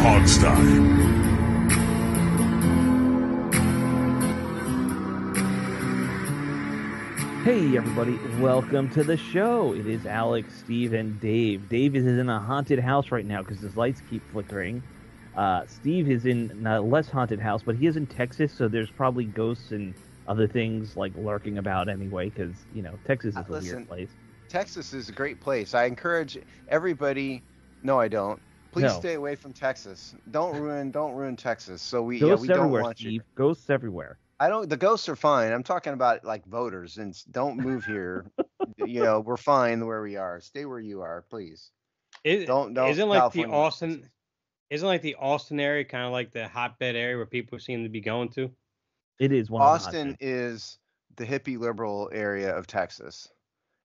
Hogstye. Hey everybody, welcome to the show. It is Alex, Steve, and Dave. Dave is in a haunted house right now because his lights keep flickering. Steve is in a less haunted house, but he is in Texas, so there's probably ghosts and other things like lurking about anyway, because, Texas is a weird place. Texas is a great place. I encourage everybody. No, I don't. Please No. stay away from Texas. Don't ruin Texas. So we Ghosts don't everywhere, want Steve. you. Ghosts everywhere. The ghosts are fine. I'm talking about like voters and don't move here. We're fine where we are. Stay where you are, please. Don't Isn't like the California, Austin isn't like the Austin area kind of like the hotbed area where people seem to be going to? It is one Austin of the is the hippie liberal area of Texas.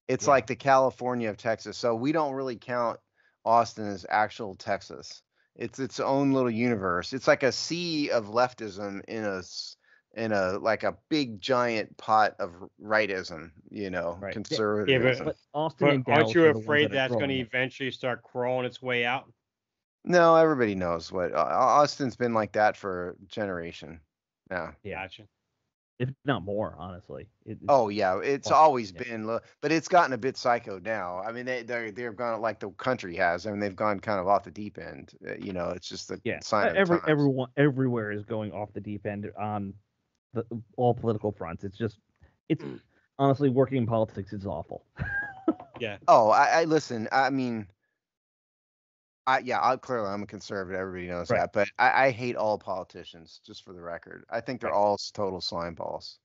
It's Yeah. like the California of Texas. So we don't really count Austin as actual Texas. It's its own little universe. It's like a sea of leftism in a like a big giant pot of rightism, Right. conservatism. But Austin and But aren't Dallas you are the ones afraid that are that's going to growing it. eventually start crawling its way out? No, everybody knows what Austin's been like that for a generation now. Yeah. Gotcha. If not more, honestly. Oh yeah, it's Well, always yeah. been, but it's gotten a bit psycho now. I mean, they've gone like the country has. I mean, they've gone kind of off the deep end. It's just the Yeah, sign of the times. everyone everywhere is going off the deep end on all political fronts. It's honestly working in politics is awful. Yeah. Oh, I listen. I mean, clearly I'm a conservative. Everybody knows Right. that, but I hate all politicians. Just for the record, I think they're Right. all total slime balls.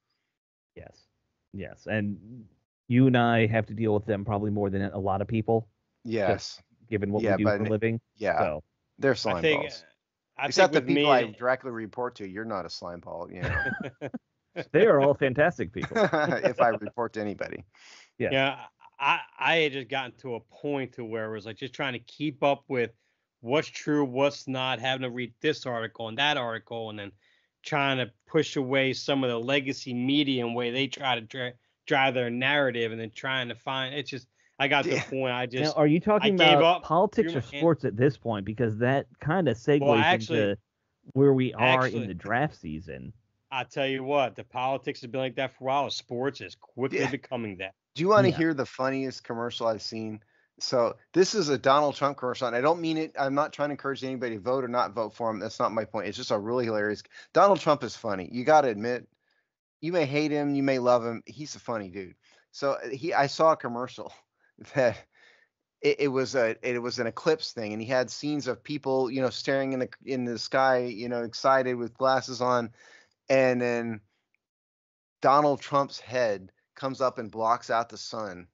Yes, and you and I have to deal with them probably more than a lot of people, Yes, given what Yeah, we do for a but- living. yeah, So they're I slime think balls. I Except the think with people I me, directly report to, you're not a slime ball. they are all fantastic people. If I report to anybody. Yes. yeah, I had just gotten to a point to where it was like just trying to keep up with what's true, what's not, having to read this article and that article, and then trying to push away some of the legacy media and way they try to drive their narrative, and then trying to find it's just I got to the Yeah. point I Now, just are you talking gave about up, politics threw or my hand- sports at this point? Because that kind of segues actually- into where we are in actually- the draft season. I tell you what, the politics has been like that for a while. Sports is quickly Yeah. becoming that. Do you want to Yeah. hear the funniest commercial I've seen? So this is a Donald Trump commercial, and I don't mean it. I'm not trying to encourage anybody to vote or not vote for him. That's not my point. It's just a really hilarious. Donald Trump is funny. You got to admit, you may hate him, you may love him. He's a funny dude. So I saw a commercial that it was an eclipse thing, and he had scenes of people, staring in the sky, excited with glasses on, and then Donald Trump's head comes up and blocks out the sun.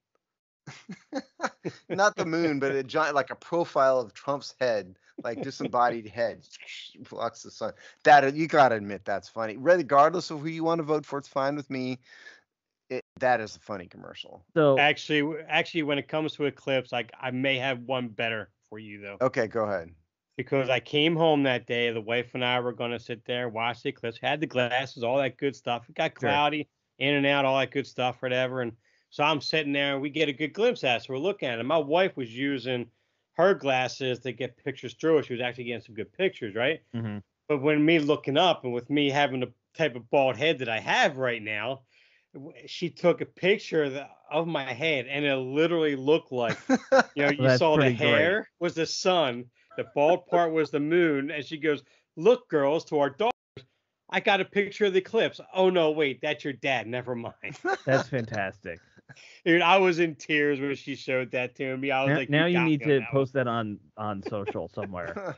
Not the moon, but a giant, like a profile of Trump's head, like disembodied head, blocks the sun. That you gotta admit that's funny. Regardless of who you want to vote for, it's fine with me. That is a funny commercial. So Actually, when it comes to Eclipse, I may have one better for you though, Okay, go ahead. because I came home that day. The wife and I were gonna sit there, watch the eclipse, had the glasses, all that good stuff. It got Sure. cloudy, in and out, all that good stuff, whatever. And so I'm sitting there, and we get a good glimpse at it. So we're looking at it. My wife was using her glasses to get pictures through it. She was actually getting some good pictures, right? Mhm. But when me looking up, and with me having the type of bald head that I have right now, she took a picture of my head, and it literally looked like, you That's saw the pretty great. hair was the sun, the bald part was the moon, and she goes, "Look, girls," to our daughters, "I got a picture of the eclipse." Oh no, wait, that's your dad. Never mind. That's fantastic. Dude, I was in tears when she showed that to me. I was Now, like, now you got need me on to that post that on social somewhere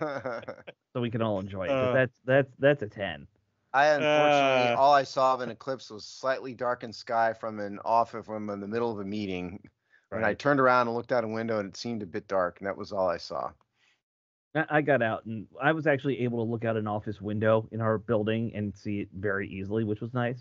so we can all enjoy it. 'Cause Uh, that's a 10. I unfortunately, Uh, all I saw of an eclipse was slightly darkened sky from in the middle of a meeting. When I Right. turned around and looked out a window, and it seemed a bit dark, and that was all I saw. I got out and I was actually able to look out an office window in our building and see it very easily, which was nice.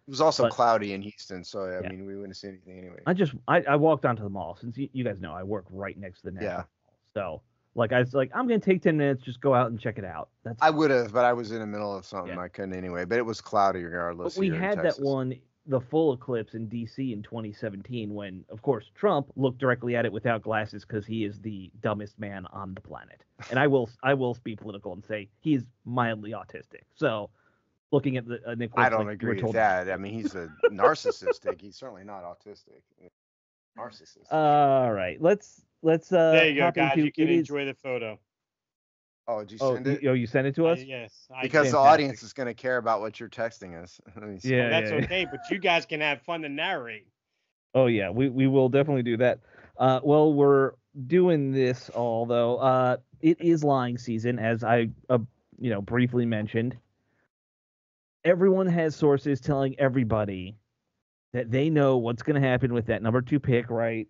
It was also But- cloudy in Houston, so I Yeah. mean, we wouldn't see anything anyway. I walked onto the mall since you guys know I work right next to the National Yeah. Mall. So like I was like, I'm gonna take 10 minutes, just go out and check it out. That's I would have, but I was in the middle of something. Yeah. I couldn't anyway. But it was cloudy regardless. But we here in had that Texas. one the full eclipse in DC in 2017 when, of course, Trump looked directly at it without glasses because he is the dumbest man on the planet. And I will be political and say he's mildly autistic. So looking at an eclipse, I don't like agree with that. I mean, he's a narcissistic. He's certainly not autistic. Narcissist. All right, let's there you go, hop guys. into You can it. enjoy the photo. Oh, did you send it? You sent it to us? Yes. Because the audience is going to care about what you're texting us. Yeah, well, that's okay, but you guys can have fun to narrate. Oh yeah, we will definitely do that. Well, we're doing this all though. It is lying season, as I briefly mentioned. Everyone has sources telling everybody that they know what's going to happen with that number 2 pick, right?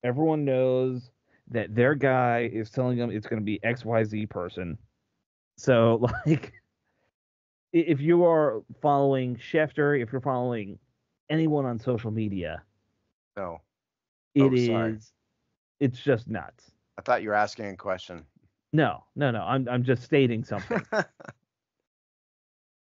Everyone knows that their guy is telling them it's going to be XYZ person. So, like, if you are following Schefter, if you're following anyone on social media, no, it's just nuts. I thought you were asking a question. No. I'm just stating something.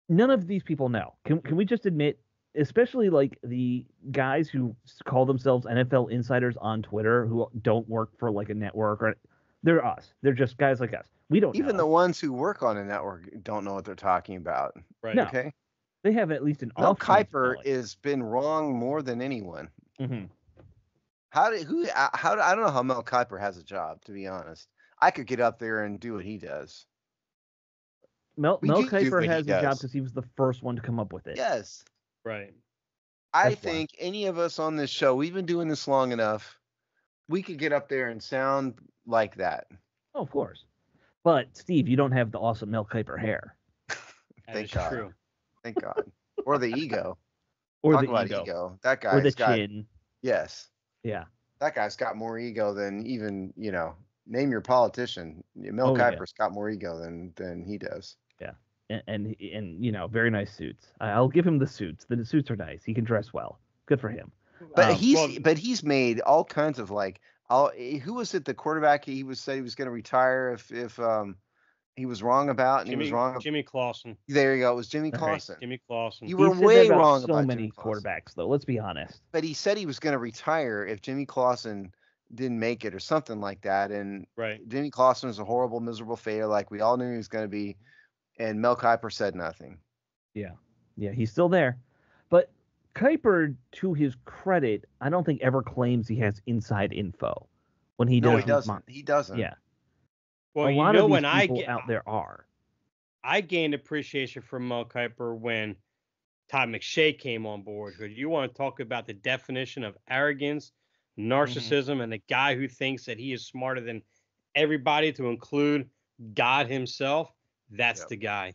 None of these people know. Can we just admit, especially like the guys who call themselves NFL insiders on Twitter who don't work for like a network, or they're us. They're just guys like us. We don't Even know. the ones who work on a network don't know what they're talking about. Right. No. Okay. They have at least an Mel off-chance Kiper knowledge. has been wrong more than anyone. Mm-hmm. I don't know how Mel Kiper has a job, to be honest. I could get up there and do what he does. Mel Kiper has a job does. because he was the first one to come up with it. Yes. Right. I That's why. think any of us on this show, we've been doing this long enough, we could get up there and sound like that. Oh, of course. But Steve, you don't have the awesome Mel Kiper hair. Thank God. True. Thank God. Or the ego. Or Talk the about ego. That Or the guy's chin. Yes. Yeah. That guy's got more ego than even, name your politician. Mel Kiper's got more ego than he does. Yeah. And very nice suits. I'll give him the suits. The suits are nice. He can dress well. Good for him. But he's made all kinds of who was it? The quarterback he said he was going to retire if he was wrong about, and he was wrong. Jimmy Clausen. There you go. It was Jimmy Clausen. Jimmy Clausen. You were way wrong about so many quarterbacks, though. Let's be honest. But he said he was going to retire if Jimmy Clausen didn't make it or something like that. And Jimmy Clausen was a horrible, miserable failure, like we all knew he was going to be. And Mel Kiper said nothing. Yeah, he's still there. But Kiper, to his credit, I don't think ever claims he has inside info. When he does, he doesn't. He doesn't. Yeah. Well, a lot of these people out there are. I gained appreciation for Mel Kiper when Todd McShay came on board. Because you want to talk about the definition of arrogance, narcissism, and the guy who thinks that he is smarter than everybody, to include God himself. That's the guy.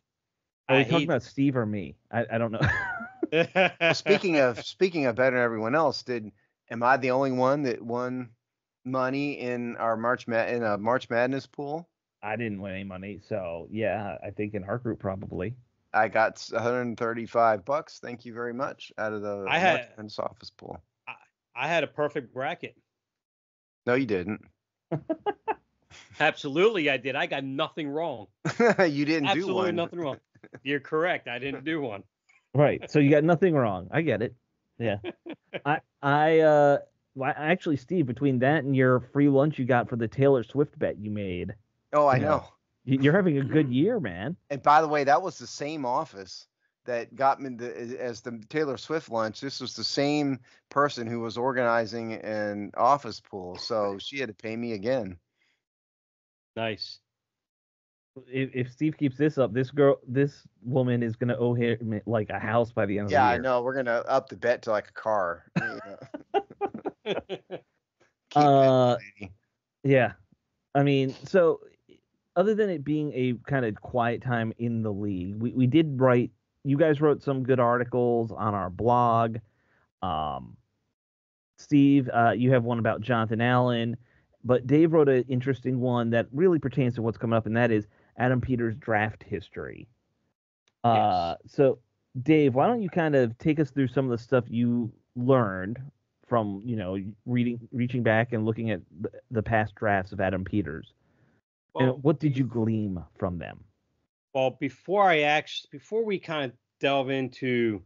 Are we talking about Steve or me? I don't know. Well, speaking of better than everyone else, am I the only one that won money in our March Madness pool? I didn't win any money, so yeah, I think in our group probably. I got $135. Thank you very much out of the March Madness office pool. I had a perfect bracket. No, you didn't. Absolutely, I did. I got nothing wrong. You didn't do one. Absolutely nothing wrong. You're correct. I didn't do one. Right. So you got nothing wrong. I get it. Yeah. Actually, Steve, between that and your free lunch you got for the Taylor Swift bet you made. Oh, I know. You're having a good year, man. And by the way, that was the same office that got me as the Taylor Swift lunch. This was the same person who was organizing an office pool, so she had to pay me again. Nice. If Steve keeps this up, this woman is gonna owe him like a house by the end of the year. Yeah, I know. We're gonna up the bet to like a car. Yeah. I mean, so other than it being a kind of quiet time in the league, we did write. You guys wrote some good articles on our blog. Steve, you have one about Jonathan Allen, but Dave wrote an interesting one that really pertains to what's coming up, and that is Adam Peters' draft history. Yes. So, Dave, why don't you kind of take us through some of the stuff you learned from, reaching back and looking at the past drafts of Adam Peters. Well, and what did you glean from them? Well, before we kind of delve into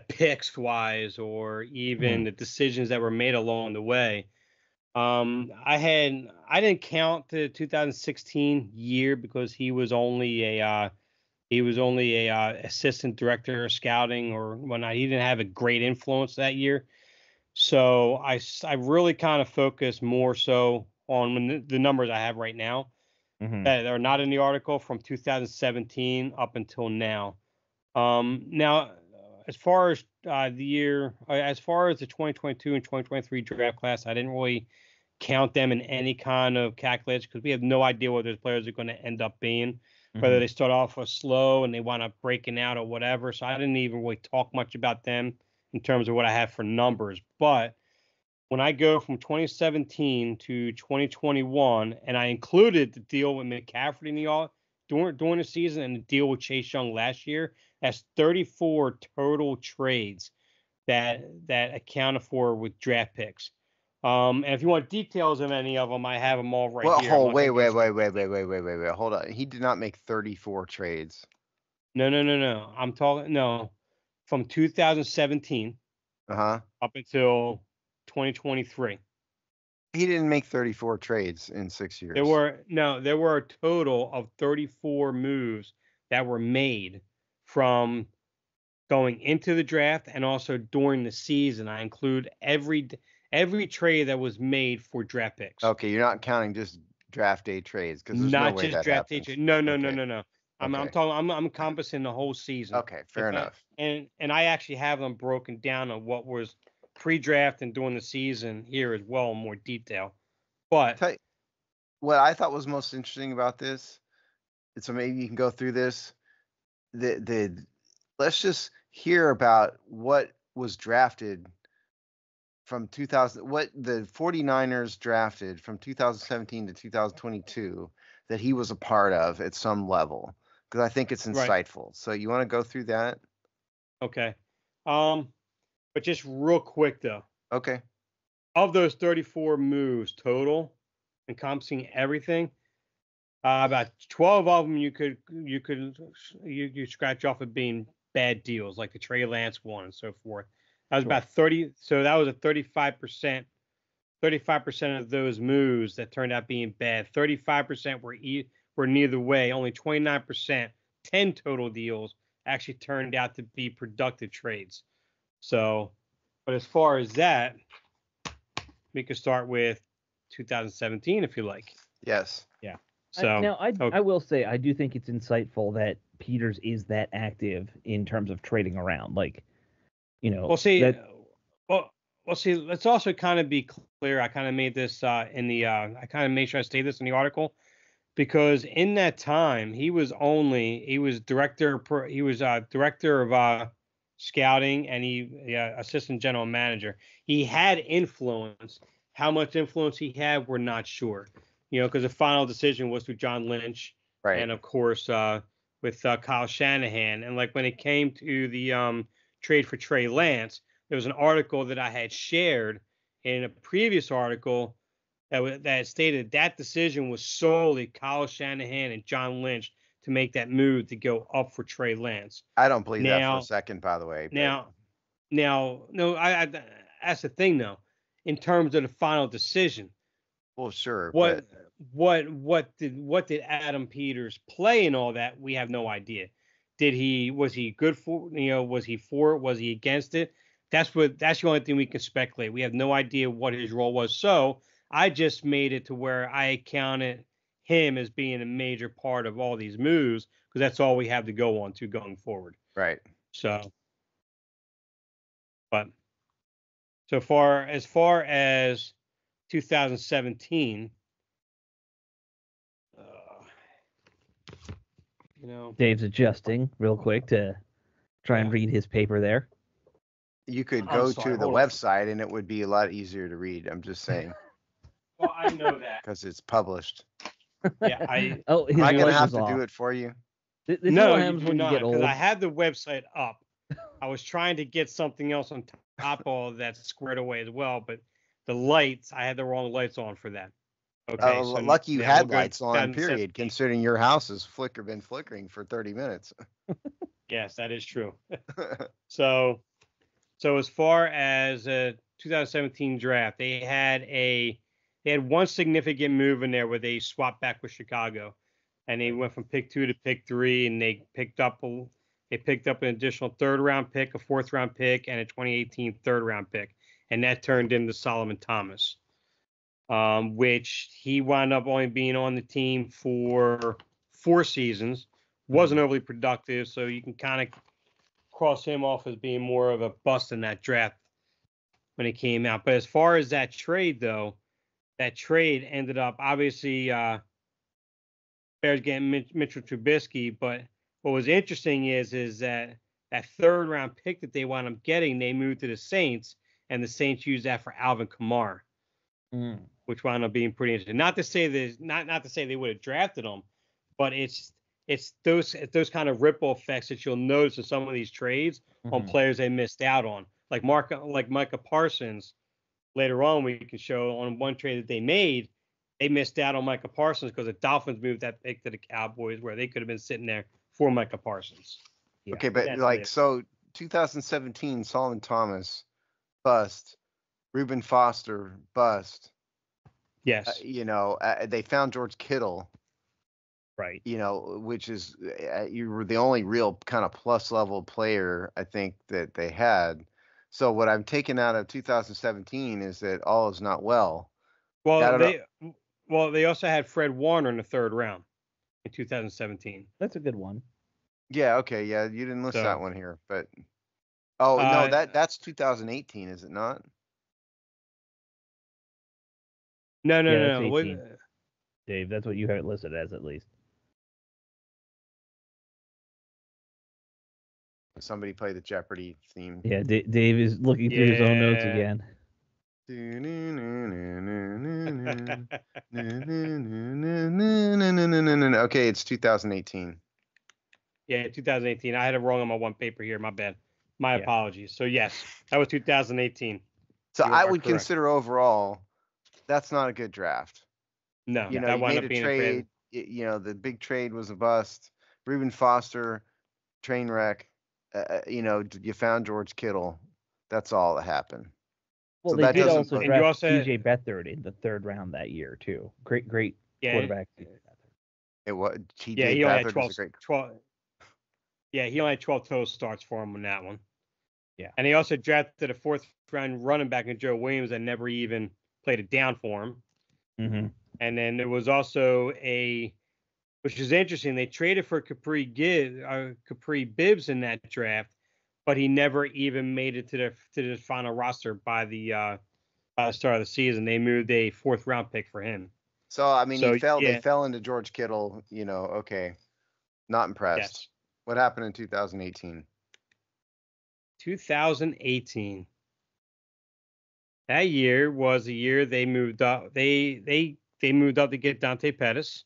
picks wise, or even the decisions that were made along the way. I didn't count the 2016 year because he was only a assistant director of scouting or whatnot. He didn't have a great influence that year. So I really kind of focus more so on the numbers I have right now that are not in the article from 2017 up until now. Now, as far as as far as the 2022 and 2023 draft class, I didn't really count them in any kind of calculation because we have no idea what those players are going to end up being, whether they start off slow and they wind up breaking out or whatever. So I didn't even really talk much about them in terms of what I have for numbers. But when I go from 2017 to 2021, and I included the deal with McCaffrey in the during the season and the deal with Chase Young last year, that's 34 total trades that accounted for with draft picks. And if you want details of any of them, I have them all right here. Well, wait. Hold on. He did not make 34 trades. No. I'm talking from 2017 up until 2023. He didn't make 34 trades in 6 years. There were a total of 34 moves that were made from going into the draft and also during the season. I include every trade that was made for draft picks. Okay, you're not counting just draft day trades because there's not no way just draft day trades. No. I'm talking. I'm encompassing the whole season. Okay, fair enough. And I actually have them broken down on what was pre-draft and during the season here as well in more detail. But what I thought was most interesting about this, so maybe you can go through this. Let's just hear about what was drafted from 2000, what the 49ers drafted from 2017 to 2022 that he was a part of at some level, because I think it's insightful. Right. So you want to go through that? Okay. But just real quick though. Okay. Of those 34 moves total, encompassing everything, about 12 of them you could scratch off of being bad deals, like the Trey Lance one and so forth. That was about 30. So that was a 35%. 35% of those moves that turned out being bad. 35% were neither way. Only 29%, 10 total deals actually turned out to be productive trades. So, but as far as that, we could start with 2017 if you like. Yes. Yeah. So I will say I do think it's insightful that Peters is that active in terms of trading around. Like, you know. Well, see, let's also kind of be clear. I kind of made this I kind of made sure I stated this in the article, because in that time he was director of scouting, and assistant general manager. He had influence. How much influence he had, we're not sure. Because the final decision was through John Lynch, right, and of course with Kyle Shanahan. And like when it came to the trade for Trey Lance, there was an article that I had shared in a previous article that stated that decision was solely Kyle Shanahan and John Lynch to make that move to go up for Trey Lance. I don't believe that for a second, by the way. But... No, I that's the thing though. In terms of the final decision. Well, sure. What did Adam Peters play in all that? We have no idea. Was he good for? Was he for it? Was he against it? That's the only thing we can speculate. We have no idea what his role was. So I just made it to where I counted him as being a major part of all these moves, because that's all we have to go on to going forward. Right. So, but so far as 2017, Dave's adjusting real quick to try and read his paper there. You could go to the website and it would be a lot easier to read. I'm just saying. Well, I know that. Because it's published. Yeah, am I going to have to do it for you? No, you do not, because I had the website up. I was trying to get something else on top of all that squared away as well, but the lights, I had the wrong lights on for that. Okay. So lucky you had lights on, period, considering your house has been flickering for 30 minutes. Yes, that is true. So So as far as 2017 draft, they had one significant move in there where they swapped back with Chicago, and they went from pick 2 to pick 3, and they picked up an additional third round pick, a fourth round pick, and a 2018 third round pick, and that turned into Solomon Thomas, which he wound up only being on the team for 4 seasons. Wasn't overly productive, so you can kind of cross him off as being more of a bust in that draft when it came out. But as far as that trade, though, that trade ended up obviously Bears getting Mitchell Trubisky. But what was interesting is that third round pick that they wound up getting, they moved to the Saints, and the Saints used that for Alvin Kamara, which wound up being pretty interesting. Not to say they would have drafted him, but it's those kind of ripple effects that you'll notice in some of these trades on players they missed out on, like Micah Parsons. Later on, we can show on one trade that they made, they missed out on Micah Parsons because the Dolphins moved that pick to the Cowboys, where they could have been sitting there for Micah Parsons. Yeah. Okay, but so 2017, Solomon Thomas, bust. Reuben Foster, bust. Yes. They found George Kittle. Right. Which is you were the only real kind of plus level player I think that they had. So what I'm taking out of 2017 is that all is not well. Well, they also had Fred Warner in the third round in 2017. That's a good one. Yeah. Okay. Yeah. You didn't list that one here, but no, that's 2018, is it not? No. Dave, that's what you have it listed as, at least. Somebody play the Jeopardy theme. Yeah, Dave is looking through his own notes again. Okay, it's 2018. Yeah, 2018. I had it wrong on my one paper here. My bad. My apologies. So yes, that was 2018. So I would consider overall that's not a good draft. No, you made a trade. The big trade was a bust. Reuben Foster, train wreck. You found George Kittle. That's all that happened. Well, so they that did doesn't also draft TJ Beathard in the third round that year too. Great quarterback. It was TJ he only had Beathard was a great. 12. Yeah, he only had 12 total starts for him on that one. Yeah, and he also drafted a fourth round running back in Joe Williams that never even played it down for him. Mm-hmm. And then there was also which is interesting, they traded for Capri Bibbs in that draft, but he never even made it to the final roster by the start of the season. They moved a fourth round pick for him. So I mean, they fell into George Kittle. Okay, not impressed. Yes. What happened in 2018? 2018. That year was the year they moved up. They moved up to get Dante Pettis.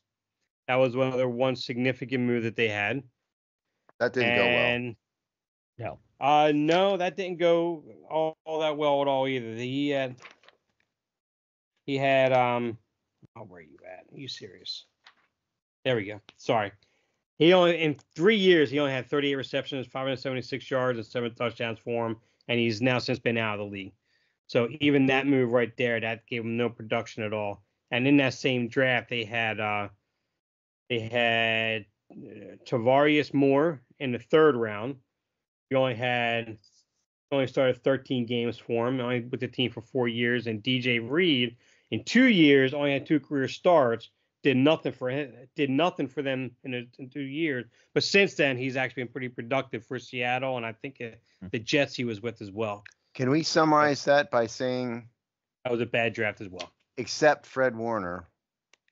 That was one significant move that they had. That didn't go well. No. No, that didn't go all that well at all either. He had where are you at? Are you serious? There we go. Sorry. In 3 years, he only had 38 receptions, 576 yards, and 7 touchdowns for him, and he's now since been out of the league. So even that move right there, that gave him no production at all. And in that same draft, they had Tavarius Moore in the third round. He only started 13 games for him, only with the team for 4 years. And DJ Reed in 2 years only had 2 career starts. Did nothing for them in 2 years. But since then, he's actually been pretty productive for Seattle, and I think the Jets he was with as well. Can we summarize that by saying that was a bad draft as well? Except Fred Warner.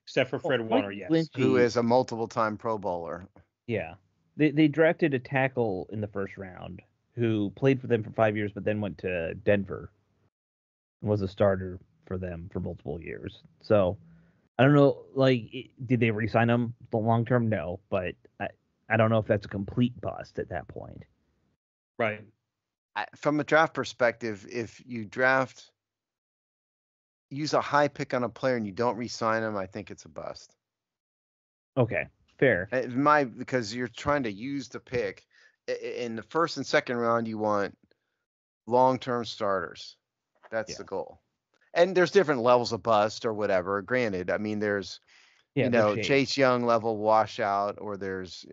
Except for Fred Warner, yes. Lynchy, who is a multiple-time Pro Bowler. Yeah. They drafted a tackle in the first round who played for them for 5 years, but then went to Denver and was a starter for them for multiple years. So I don't know, did they re-sign him the long term? No, but I don't know if that's a complete bust at that point. Right. From a draft perspective, if you use a high pick on a player and you don't re-sign him, I think it's a bust. Okay, fair. Because you're trying to use the pick in the first and second round. You want long-term starters. That's Yeah. the goal. And there's different levels of bust or whatever. Granted, I mean, there's there's shades. Chase Young level washout, or there's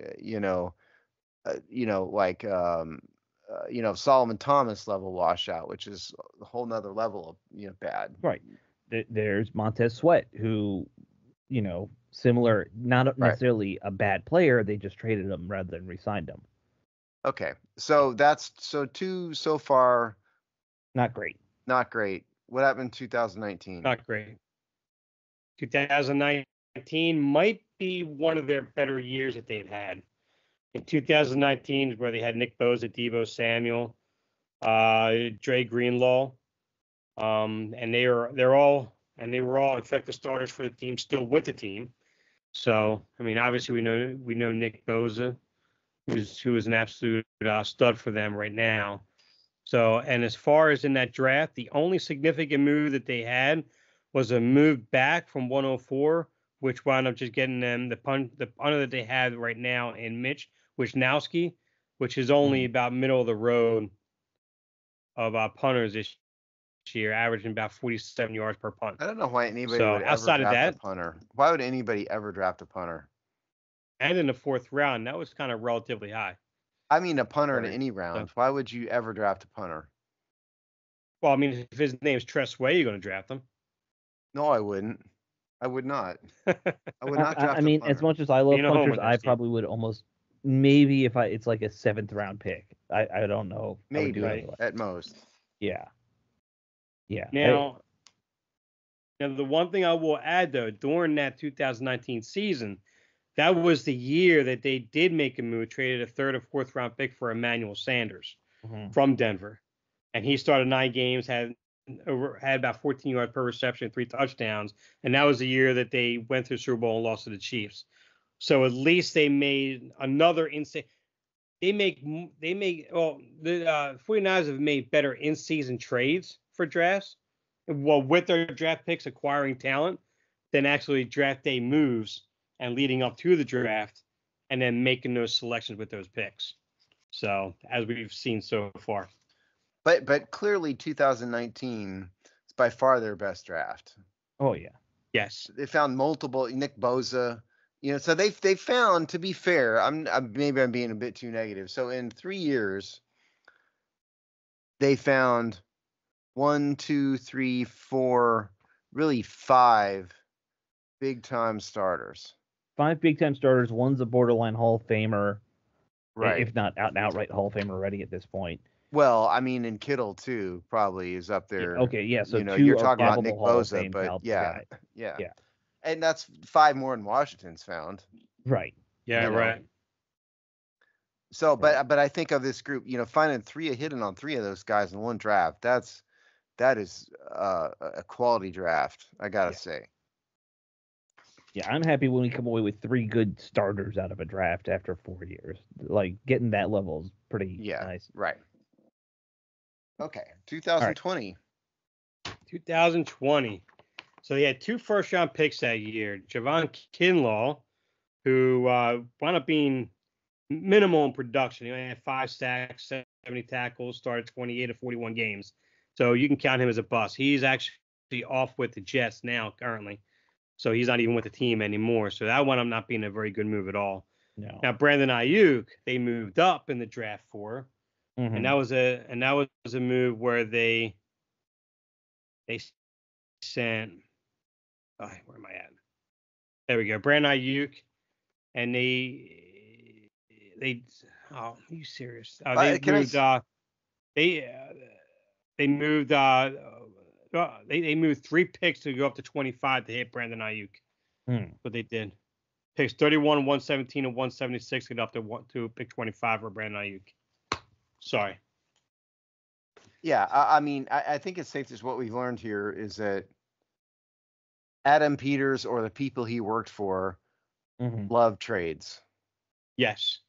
Solomon Thomas level washout, which is a whole nother level of bad. Right. There's Montez Sweat, who, similar, not necessarily a bad player. They just traded him rather than re-signed him. Okay, so that's two so far. Not great. Not great. What happened in 2019? Not great. 2019 might be one of their better years that they've had. In 2019 is where they had Nick Bosa, Deebo Samuel, Dre Greenlaw, and they were all effective starters for the team, still with the team. So I mean, obviously we know Nick Bosa, who is an absolute stud for them right now. So, and as far as in that draft, the only significant move that they had was a move back from 104, which wound up just getting them the punter that they have right now in Mitch Wishnowsky, which is only about middle of the road of punters this year, averaging about 47 yards per punt. I don't know why anybody would ever draft a punter. Why would anybody ever draft a punter? And in the 4th round, that was kind of relatively high. I mean, a punter in any round. Why would you ever draft a punter? Well, I mean, if his name's Tress Way, you're going to draft him. No, I wouldn't. I would not. I would not draft. I mean, as much as I love punters, I probably would almost maybe if it's like a 7th round pick. I don't know. Maybe at most. Yeah. Yeah. Now, the one thing I will add though, during that 2019 season, that was the year that they did make a move, traded a 3rd or 4th round pick for Emmanuel Sanders from Denver, and he started 9 games, had about 14 yards per reception, 3 touchdowns, and that was the year that they went to the Super Bowl and lost to the Chiefs. So at least they made another insane. The 49ers have made better in-season trades for drafts, well, with their draft picks acquiring talent, than actually draft day moves and leading up to the draft and then making those selections with those picks. So as we've seen so far. But clearly 2019 is by far their best draft. Oh yeah. Yes. They found multiple Nick Bosa, so they found, to be fair, maybe I'm being a bit too negative. So in 3 years, they found 1, 2, 3, 4, really 5 big time starters. 5 big time starters. One's a borderline Hall of Famer, right? If not outright Hall of Famer already at this point. Well, I mean, and Kittle too probably is up there. Okay, yeah. So you're talking about Nick Bosa, but yeah. And that's 5 more than Washington's found. Right. Yeah. Right. So, but I think of this group, finding hitting on 3 of those guys in one draft. That is a quality draft, I gotta say. Yeah, I'm happy when we come away with 3 good starters out of a draft after 4 years. Like, getting that level is pretty nice. Right. Okay, 2020. 2020. So they had 2 first-round picks that year. Javon Kinlaw, who wound up being minimal in production. He only had 5 sacks, 70 tackles, started 28 of 41 games. So you can count him as a bust. He's actually off with the Jets now currently. So he's not even with the team anymore. So that wound up not being a very good move at all. No. Now Brandon Ayuk, they moved up in the draft for, and that was a move where they sent. Oh, where am I at? There we go. Brandon Ayuk, and they. Oh, are you serious? They moved. They moved 3 picks to go up to 25 to hit Brandon Ayuk. But they did. Picks 31, 117, and 176 get up to pick 25 for Brandon Ayuk. Sorry. Yeah, I mean, I think it's safe to say what we've learned here is that Adam Peters or the people he worked for love trades. Yes.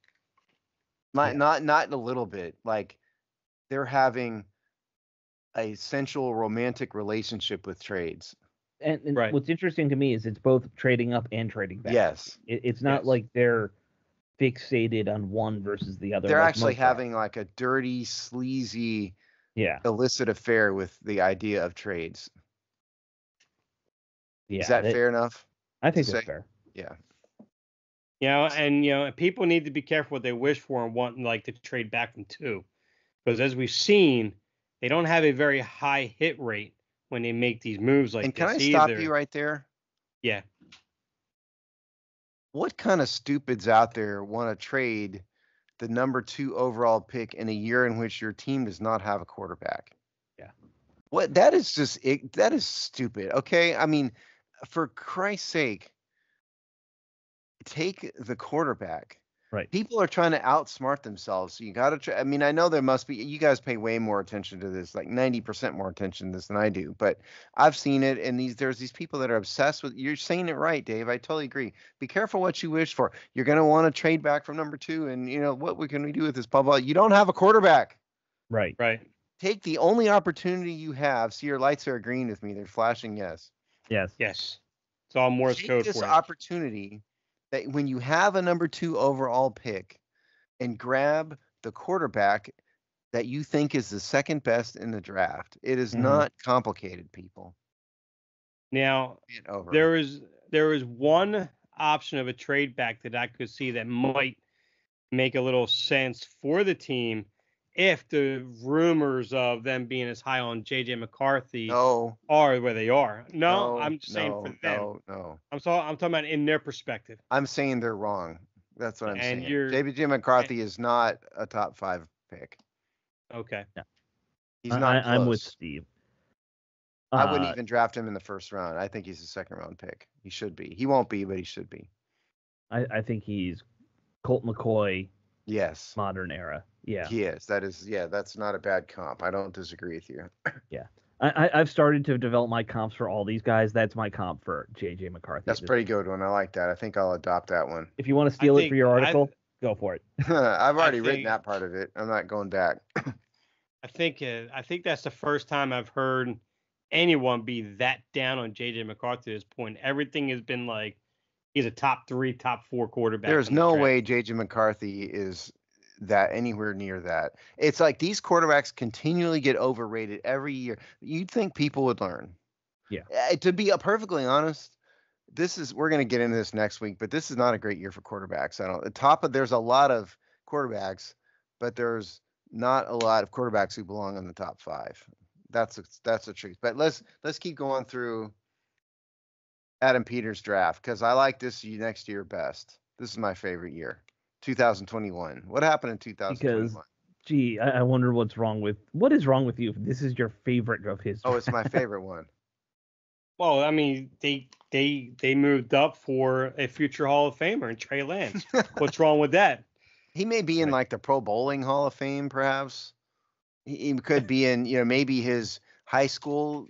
Not a little bit. Like, they're having a sensual romantic relationship with trades. And what's interesting to me is it's both trading up and trading back. Yes. It's not like they're fixated on one versus the other. They're actually having like a dirty, sleazy Yeah. illicit affair with the idea of trades. Yeah. Is that fair enough? I think to that's say? fair. Yeah. And people need to be careful what they wish for and want like to trade back from too, because as we've seen, they don't have a very high hit rate when they make these moves like And can this I stop either. you right there? Yeah. What kind of stupids out there want to trade the number 2 overall pick in a year in which your team does not have a quarterback? Yeah. What that is just that is stupid. Okay, I mean, for Christ's sake, take the quarterback. Right. People are trying to outsmart themselves. So you got to try. I mean, I know there must be, you guys pay way more attention to this, like 90% more attention to this than I do, but I've seen it. And there's these people that are obsessed with, you're saying it right, Dave. I totally agree. Be careful what you wish for. You're going to want to trade back from number 2. And what can we do with this, blah, blah. You don't have a quarterback. Right. Take the only opportunity you have. See, your lights are green with me. They're flashing. Yes. Yes. It's all Morse Take code this for you. opportunity that when you have a number 2 overall pick, and grab the quarterback that you think is the second best in the draft. It is not complicated, people. Now, there is one option of a trade back that I could see that might make a little sense for the team if the rumors of them being as high on JJ McCarthy are where they are. I'm just saying for them. No. I'm talking about in their perspective. I'm saying they're wrong. That's what I'm saying. You're JJ McCarthy is not a top 5 pick. Okay. Yeah. He's not close. I'm with Steve. I wouldn't even draft him in the first round. I think he's a second round pick. He should be. He won't be, but he should be. I think he's Colt McCoy. Yes. Modern era. Yeah. He is. That's not a bad comp. I don't disagree with you. Yeah. I've started to develop my comps for all these guys. That's my comp for JJ McCarthy. That's a pretty good one. I like that. I think I'll adopt that one. If you want to steal it for your article, go for it. I've already written that part of it. I'm not going back. I think that's the first time I've heard anyone be that down on JJ McCarthy at this point. Everything has been like he's a top 3, top 4 quarterback. There's no way JJ McCarthy is that anywhere near that. It's like these quarterbacks continually get overrated every year. You'd think people would learn. Yeah. To be perfectly honest, we're going to get into this next week, but this is not a great year for quarterbacks. There's a lot of quarterbacks, but there's not a lot of quarterbacks who belong in the top 5. That's the truth. But let's keep going through Adam Peters' draft, because I like this next year best. This is my favorite year. 2021. What happened in 2021? Because, I wonder what is wrong with you if this is your favorite of his. Oh, it's my favorite one. Well, I mean, they moved up for a future Hall of Famer in Trey Lance. What's wrong with that? He may be in like the Pro Bowling Hall of Fame, perhaps. He could be in, maybe his high school,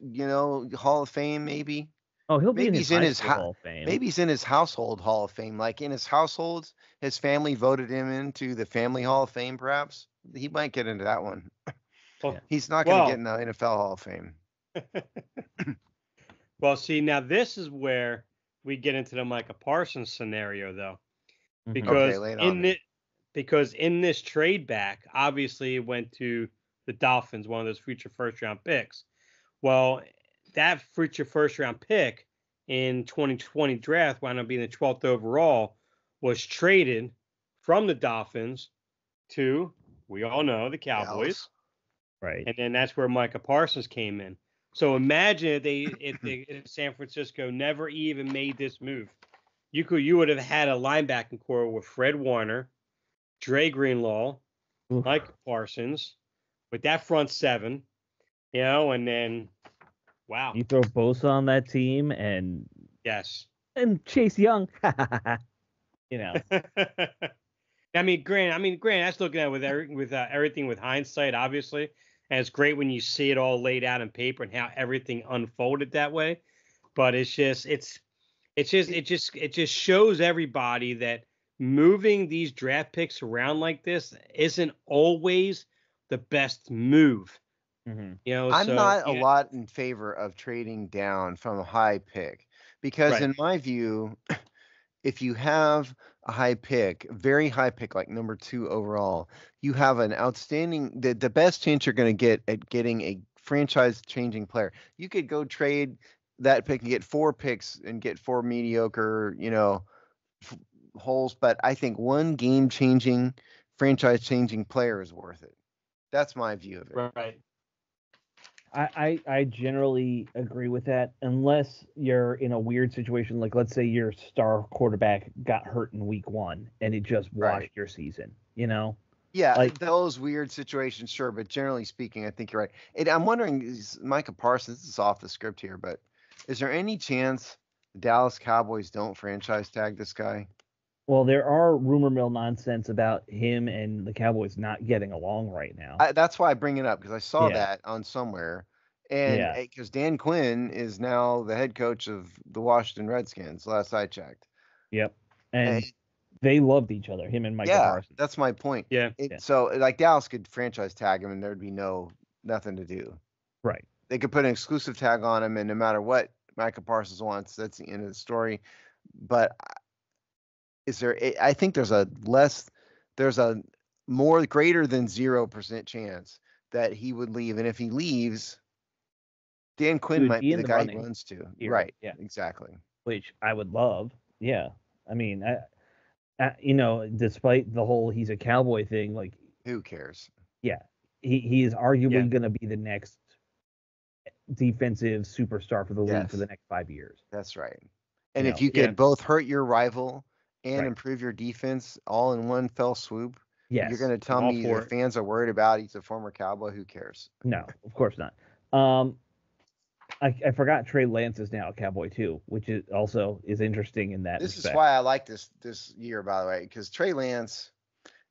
Hall of Fame, maybe. Oh, he'll be in his Hall of Fame. Maybe he's in his household Hall of Fame. Like in his household, his family voted him into the Family Hall of Fame, perhaps. He might get into that one. Well, he's not going to get in the NFL Hall of Fame. Well, see, now this is where we get into the Micah Parsons scenario, though. Because because in this trade back, obviously it went to the Dolphins, one of those future first-round picks. Well, that future first-round pick in 2020 draft wound up being the 12th overall, was traded from the Dolphins to, we all know, the Cowboys. Right. And then that's where Micah Parsons came in. So imagine if San Francisco never even made this move. You would have had a linebacking core with Fred Warner, Dre Greenlaw, Micah Parsons, with that front 7, and then wow. You throw Bosa on that team and yes. And Chase Young. I mean, Grant, that's looking at with everything with hindsight, obviously. And it's great when you see it all laid out on paper and how everything unfolded that way. But it just shows everybody that moving these draft picks around like this isn't always the best move. Mm-hmm. I'm not a lot in favor of trading down from a high pick because in my view, if you have a high pick, very high pick, like number 2 overall, you have an outstanding, the best chance you're going to get at getting a franchise-changing player. You could go trade that pick and get 4 picks and get 4 mediocre, holes, but I think one game-changing, franchise-changing player is worth it. That's my view of it. Right. I generally agree with that, unless you're in a weird situation, like let's say your star quarterback got hurt in week 1 and it just washed your season, Yeah, Like- those weird situations, sure, but generally speaking, I think you're right. And I'm wondering, is Micah Parsons, this is off the script here, but is there any chance the Dallas Cowboys don't franchise tag this guy? Well, there are rumor mill nonsense about him and the Cowboys not getting along right now. That's why I bring it up, because I saw Yeah. that on somewhere. And Yeah. because Dan Quinn is now the head coach of the Washington Redskins, last I checked. Yep. And And they loved each other, him and Micah yeah, Parsons. that's my point. Yeah. So like Dallas could franchise tag him and there'd be nothing to do. Right. They could put an exclusive tag on him, and no matter what Micah Parsons wants, that's the end of the story. But I think there's a more greater than 0% chance that he would leave. And if he leaves, Dan Quinn would might be be in the the guy he running runs to. here, Right. yeah. Exactly. Which I would love. Yeah. I mean, despite the whole he's a Cowboy thing, like Who cares? he is arguably Yeah. going to be the next defensive superstar for the league for Yes. the next 5 years. That's right. And You if know, you could yeah. both hurt your rival and Right. improve your defense all in one fell swoop, Yes. you're going to tell all me for the it. fans are worried about he's a former Cowboy? Who cares? No, of course not. I forgot Trey Lance is now a Cowboy too, which is also interesting in that This respect. is why I like this year, by the way, because Trey Lance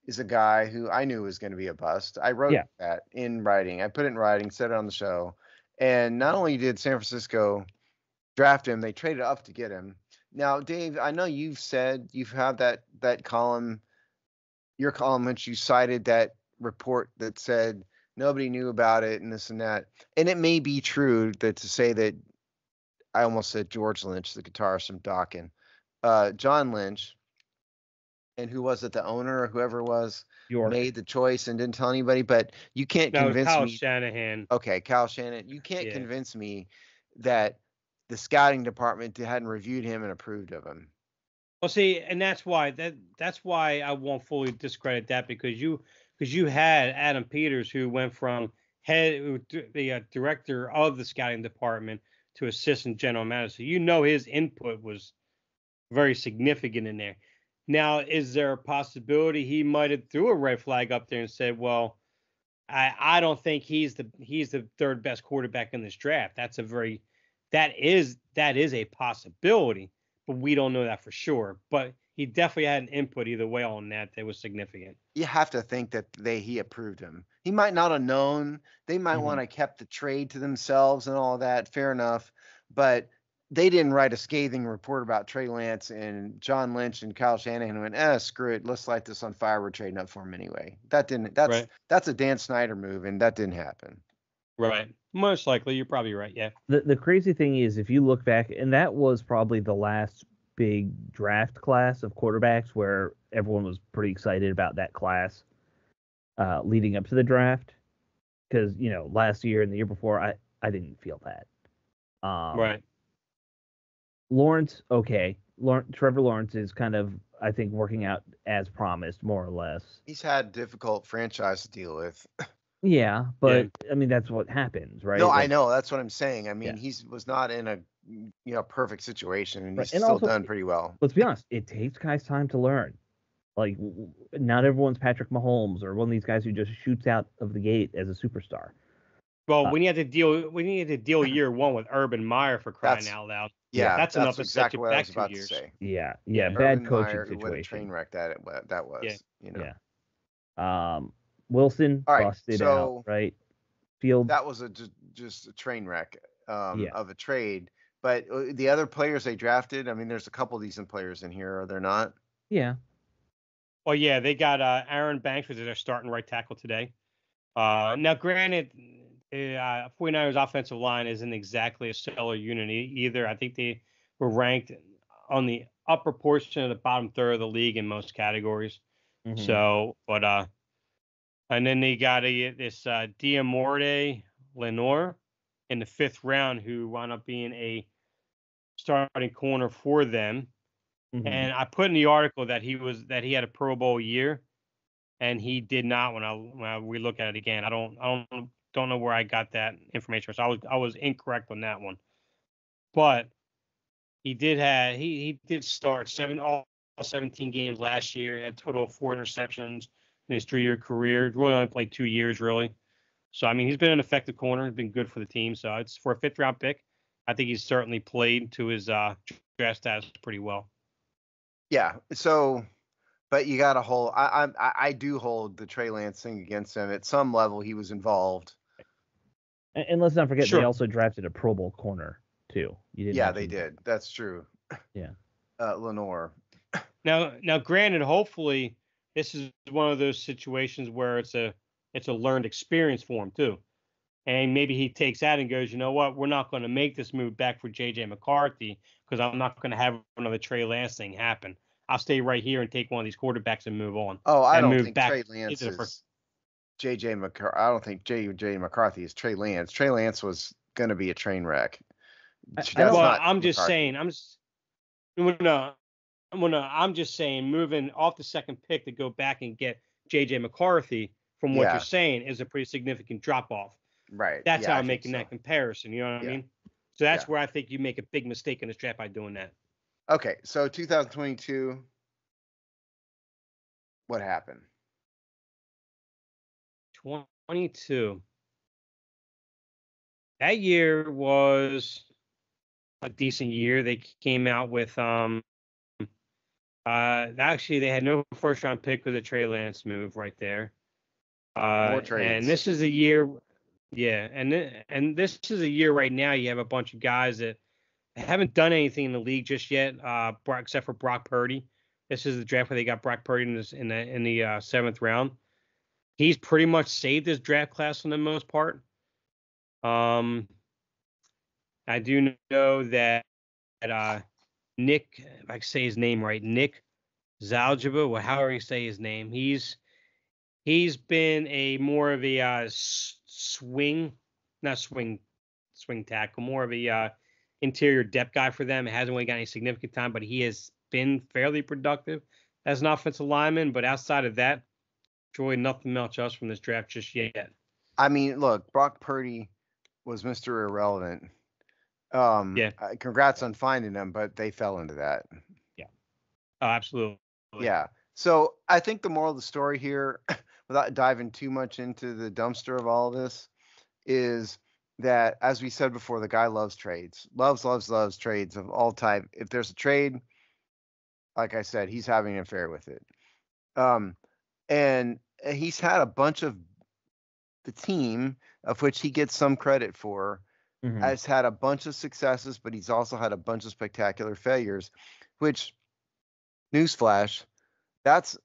is a guy who I knew was going to be a bust. I wrote that in writing. I put it in writing, said it on the show. And not only did San Francisco draft him, they traded up to get him. Now, Dave, I know you've had that column, your column, which you cited that report that said nobody knew about it and this and that. And it may be true that to say that, I almost said George Lynch, the guitarist from Dokken, John Lynch, and who was it, the owner or whoever it was, York. made the choice and didn't tell anybody. But you can't No, convince Kyle me. Shanahan. Okay, Kyle Shanahan. You can't Yeah. convince me that the scouting department hadn't reviewed him and approved of him. Well, see, and that's why I won't fully discredit that, because you had Adam Peters, who went from the director of the scouting department to assistant general manager. So his input was very significant in there. Now, is there a possibility he might have threw a red flag up there and said, "Well, I don't think he's the third best quarterback in this draft." That is a possibility, but we don't know that for sure. But he definitely had an input either way on that was significant. You have to think that he approved him. He might not have known. They might Mhm. want to kept the trade to themselves and all that. Fair enough. But they didn't write a scathing report about Trey Lance, and John Lynch and Kyle Shanahan went, screw it. Let's light this on fire. We're trading up for him anyway. That's a Dan Snyder move, and that didn't happen. Right. Most likely. You're probably right. Yeah. The crazy thing is, if you look back, and that was probably the last big draft class of quarterbacks where everyone was pretty excited about that class leading up to the draft. Because, last year and the year before, I didn't feel that. Right. Lawrence, okay. Trevor Lawrence is kind of, I think, working out as promised, more or less. He's had difficult franchise to deal with. Yeah, but I mean that's what happens, right? No, I know. That's what I'm saying. I mean, Yeah. he was not in a perfect situation, and Right, he's and still also- done pretty well. Let's be honest, it takes guys time to learn. Like, not everyone's Patrick Mahomes or one of these guys who just shoots out of the gate as a superstar. Well, we need to deal year one with Urban Meyer, for crying out loud. Yeah, that's enough to set exactly you what I back was 2 about years. to say. Yeah, Urban bad coaching Meyer, what a train situation. wreck that was. Yeah. Wilson All right, busted so out, right? Field. that was just a train wreck Yeah. of a trade. But the other players they drafted, I mean, there's a couple decent players in here, are there not? Yeah. Well, yeah, they got Aaron Banks, which is their starting right tackle today. Now, granted, 49ers offensive line isn't exactly a stellar unit either. I think they were ranked on the upper portion of the bottom third of the league in most categories. Mhm. So, but and then they got this Diamorte Lenore in the 5th round, who wound up being a starting corner for them. Mhm. And I put in the article that he had a Pro Bowl year, and he did not. When we look at it again, I don't know where I got that information. So I was incorrect on that one. But he did start all 17 games last year. Had a total of 4 interceptions in his 3-year career. Really only played 2 years really. So I mean, he's been an effective corner. He's been good for the team. So it's for a 5th round pick. I think he's certainly played to his draft status pretty well. Yeah. So, but you got to hold. I do hold the Trey Lance thing against him. At some level, he was involved. And let's not forget, Sure. they also drafted a Pro Bowl corner too. You didn't. Yeah, mention they that. did. That's true. Yeah. Lenore. Now, granted, hopefully, this is one of those situations where it's a learned experience for him too, and maybe he takes that and goes, you know what, we're not going to make this move back for JJ McCarthy because I'm not going to have another Trey Lance thing happen. I'll stay right here and take one of these quarterbacks and move on. Oh, I and don't move think back Trey Lance into the is JJ McCarthy. I don't think JJ McCarthy is Trey Lance. Trey Lance was going to be a train wreck. I'm just saying. I'm just saying, moving off the 2nd pick to go back and get JJ McCarthy, from what you're saying, is a pretty significant drop off. Right. That's Yeah, how I I'm think making so. that comparison. You know what I Yeah. mean? So that's Yeah. where I think you make a big mistake in this draft by doing that. Okay, so 2022, what happened? 22. That year was a decent year. They came out with actually they had no 1st round pick with a Trey Lance move right there. More trades. And this is a year, yeah, and this is a year right now. You have a bunch of guys that haven't done anything in the league just yet, except for Brock Purdy. This is the draft where they got Brock Purdy in the 7th round. He's pretty much saved his draft class for the most part. I do know that Nick, if I can say his name right, Nick Zaljiba, or however you say his name, he's been a more of a swing tackle, more of a interior depth guy for them. It hasn't really got any significant time, but he has been fairly productive as an offensive lineman. But outside of that, really nothing much else from this draft just yet. I mean, look, Brock Purdy was Mr. Irrelevant. Yeah. Congrats on finding him, but they fell into that. Yeah. Oh, absolutely. Yeah. So I think the moral of the story here, without diving too much into the dumpster of all of this, is that, as we said before, the guy loves trades, loves trades of all type. If there's a trade, like I said, he's having an affair with it. And he's had a bunch of the team, of which he gets some credit for, has had a bunch of successes, but he's also had a bunch of spectacular failures, which, newsflash, that's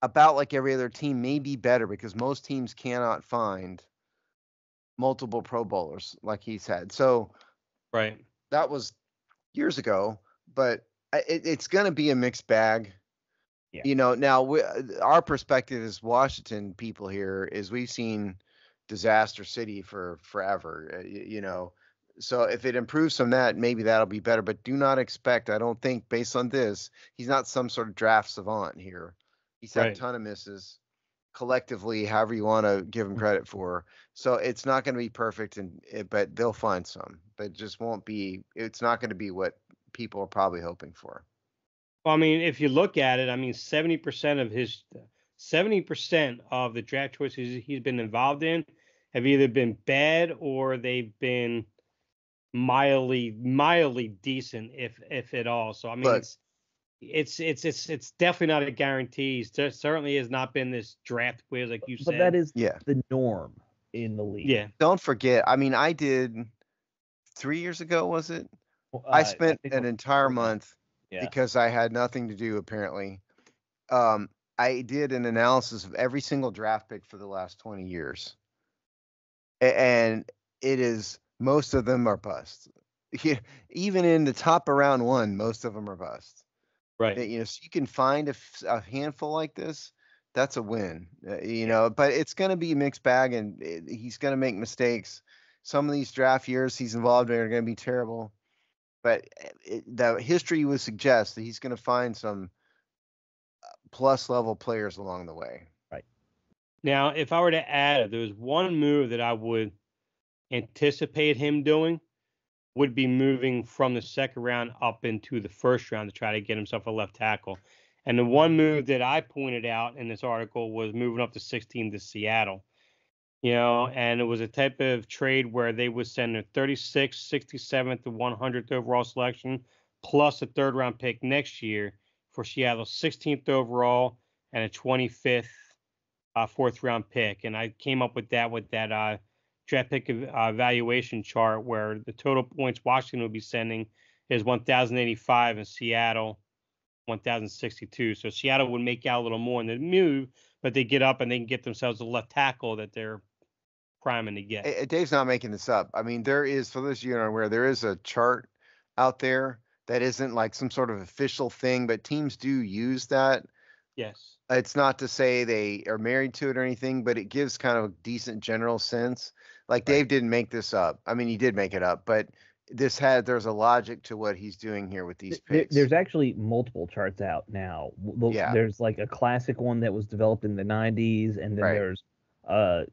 about like every other team, maybe better, because most teams cannot find multiple Pro Bowlers like he's had. So right, that was years ago, but it's going to be a mixed bag. Yeah. You know, now our perspective as Washington people here is we've seen disaster city for forever, you know. So if it improves from that, maybe that'll be better. But do not expect, I don't think, based on this, he's not some sort of draft savant here. He's had a ton of misses collectively, however you want to give him credit for. So it's not going to be perfect, but they'll find some. But it just won't be. It's not going to be what people are probably hoping for. Well, I mean, if you look at it, I mean, 70% of the draft choices he's been involved in have either been bad or they've been mildly decent, if at all. So I mean, Look, it's definitely not a guarantee. There certainly has not been this draft whiz like you said. But that is the norm in the league. Yeah. Don't forget. I mean, I did 3 years ago. Was it? I spent an entire month because I had nothing to do. Apparently, I did an analysis of every single draft pick for the last 20 years, and it is most of them are bust. Yeah, even in the top of round one, most of them are bust. Right. So you can find a handful like this, that's a win. Yeah. But it's going to be a mixed bag, and he's going to make mistakes. Some of these draft years he's involved in are going to be terrible, but the history would suggest that he's going to find some plus level players along the way. Right. Now, if I were to add, if there was one move that I would anticipate him doing, would be moving from the second round up into the first round to try to get himself a left tackle. And the one move that I pointed out in this article was moving up to 16 to Seattle. And it was a type of trade where they would send a 36th, 67th, to 100th overall selection, plus a third round pick next year for Seattle's 16th overall and a 25th fourth round pick. And I came up with that draft pick evaluation chart where the total points Washington would be sending is 1,085 and Seattle 1,062. So Seattle would make out a little more in the move, but they get up and they can get themselves a left tackle that they're priming to get. Dave's not making this up. I mean, there is, for those of you who are aware, there is a chart out there that isn't like some sort of official thing, but teams do use that. Yes. It's not to say they are married to it or anything, but it gives kind of a decent general sense. Like Dave didn't make this up. I mean, he did make it up, but there's a logic to what he's doing here with these picks. There's actually multiple charts out now. Yeah. There's like a classic one that was developed in the 90s, and then there's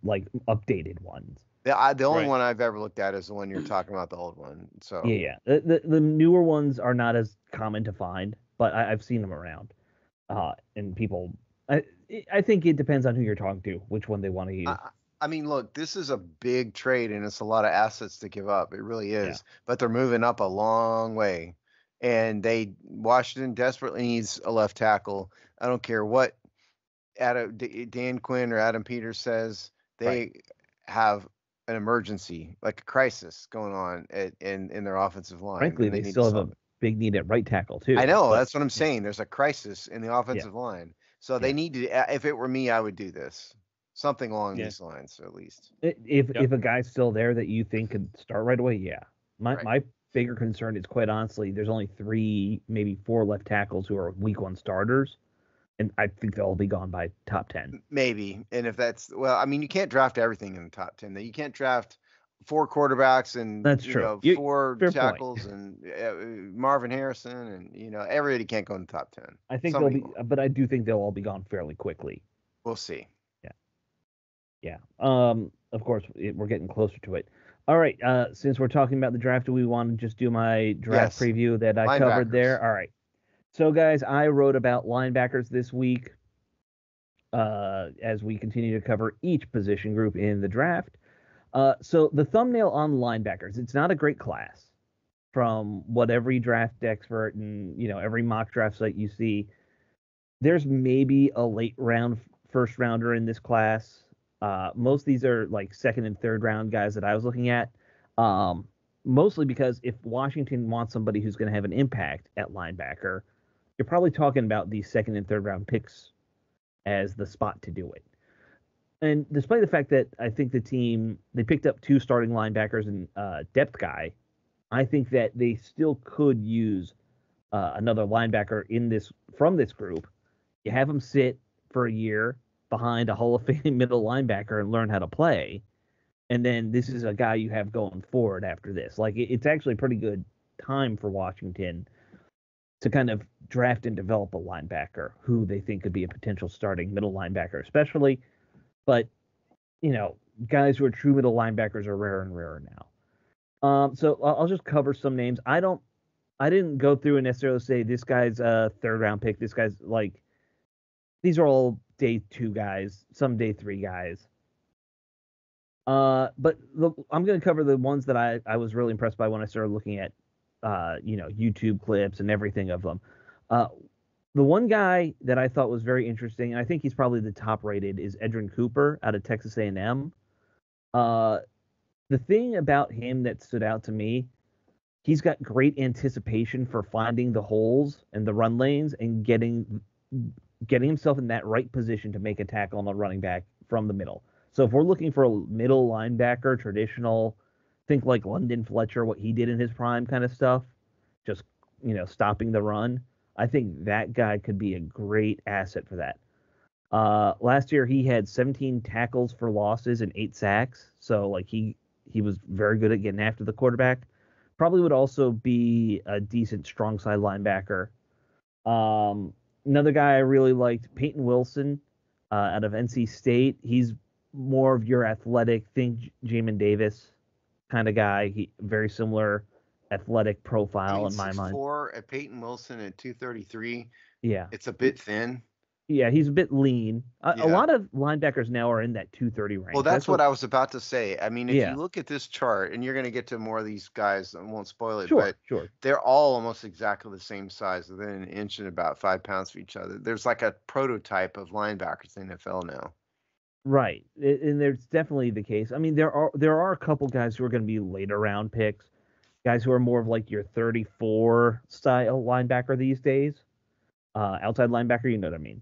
like updated ones. The only one I've ever looked at is the one you're talking about, the old one. So yeah. The newer ones are not as common to find, but I've seen them around. And people, I think it depends on who you're talking to, which one they want to use. I mean, look, this is a big trade, and it's a lot of assets to give up. It really is. Yeah. But they're moving up a long way, and Washington desperately needs a left tackle. I don't care what Dan Quinn or Adam Peters says. They have an emergency, like a crisis going on in their offensive line. Frankly, they still have a big need at right tackle too. I know, that's what I'm saying. There's a crisis in the offensive line. So they need to, if it were me, I would do this. Something along these lines, at least. If a guy's still there that you think could start right away, My bigger concern is, quite honestly, there's only 3, maybe 4 left tackles who are week 1 starters, and I think they'll all be gone by top 10. Maybe. And if that's, well, I mean, you can't draft everything in the top 10. You can't draft 4 quarterbacks and that's true. 4 tackles and Marvin Harrison and everybody can't go in the top 10. I think they'll be, but I do think they'll all be gone fairly quickly. We'll see. Yeah. Of course, we're getting closer to it. All right. Since we're talking about the draft, do we want to just do my draft preview that I covered there? All right. So, guys, I wrote about linebackers this week as we continue to cover each position group in the draft. So the thumbnail on linebackers, it's not a great class from what every draft expert and, every mock draft site you see. There's maybe a late round first rounder in this class. Most of these are like second and third round guys that I was looking at. Mostly because if Washington wants somebody who's going to have an impact at linebacker, you're probably talking about these second and third round picks as the spot to do it. And despite the fact that I think the team, they picked up 2 starting linebackers and depth guy, I think that they still could use another linebacker from this group. You have them sit for a year behind a Hall of Fame middle linebacker and learn how to play. And then this is a guy you have going forward after this. Like, it's actually a pretty good time for Washington to kind of draft and develop a linebacker who they think could be a potential starting middle linebacker, especially. But, guys who are true middle linebackers are rarer and rarer now. So I'll just cover some names. I didn't go through and necessarily say this guy's a third round pick. This guy's like, these are all day 2 guys, some day 3 guys. But I'm going to cover the ones that I was really impressed by when I started looking at, YouTube clips and everything of them. The one guy that I thought was very interesting, and I think he's probably the top rated, is Edgerrin Cooper out of Texas A&M. The thing about him that stood out to me, he's got great anticipation for finding the holes and the run lanes and getting himself in that right position to make a tackle on a running back from the middle. So if we're looking for a middle linebacker, traditional, Think like London Fletcher, what he did in his prime kind of stuff, just, stopping the run. I think that guy could be a great asset for that. Last year he had 17 tackles for losses and 8 sacks, so like he was very good at getting after the quarterback. Probably would also be a decent strong side linebacker. Another guy I really liked, Peyton Wilson, out of NC State. He's more of your athletic, think Jamin Davis kind of guy. He very similar athletic profile in my mind. 6'4" at Peyton Wilson at 233. Yeah. It's a bit thin. Yeah, he's a bit lean. A Yeah. lot of linebackers now are in that 230 range. Well, that's what I was about to say. I mean, if Yeah. you look at this chart, and you're going to get to more of these guys, I won't spoil it, Sure, but sure. they're all almost exactly the same size, within an inch and about 5 pounds of each other. There's like a prototype of linebackers in the NFL now. Right, and there's definitely the case. I mean, there are a couple guys who are going to be later round picks, guys who are more of like your 34 style linebacker these days, outside linebacker. You know what I mean?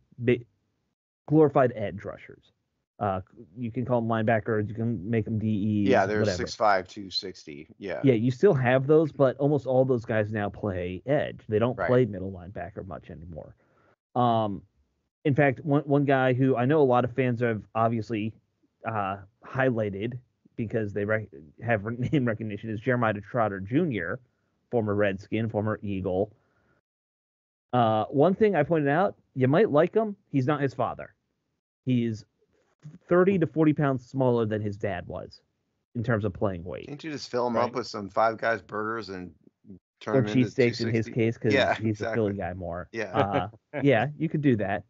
Glorified edge rushers. You can call them linebackers. You can make them DE. Yeah, they're whatever. 6'5", 260. Yeah. Yeah, you still have those, but almost all those guys now play edge. They don't Right. play middle linebacker much anymore. In fact, one guy who I know a lot of fans have obviously highlighted because they have name recognition is Jeremiah Trotter Jr., former Redskin, former Eagle. One thing I pointed out, you might like him. He's not his father. He's 30 to 40 pounds smaller than his dad was in terms of playing weight. Can't you just fill him Right. up with some Five Guys burgers and turn Or him into cheesesteaks in his 260? case, because Yeah, he's a exactly. Philly guy more. Yeah. Yeah, you could do that.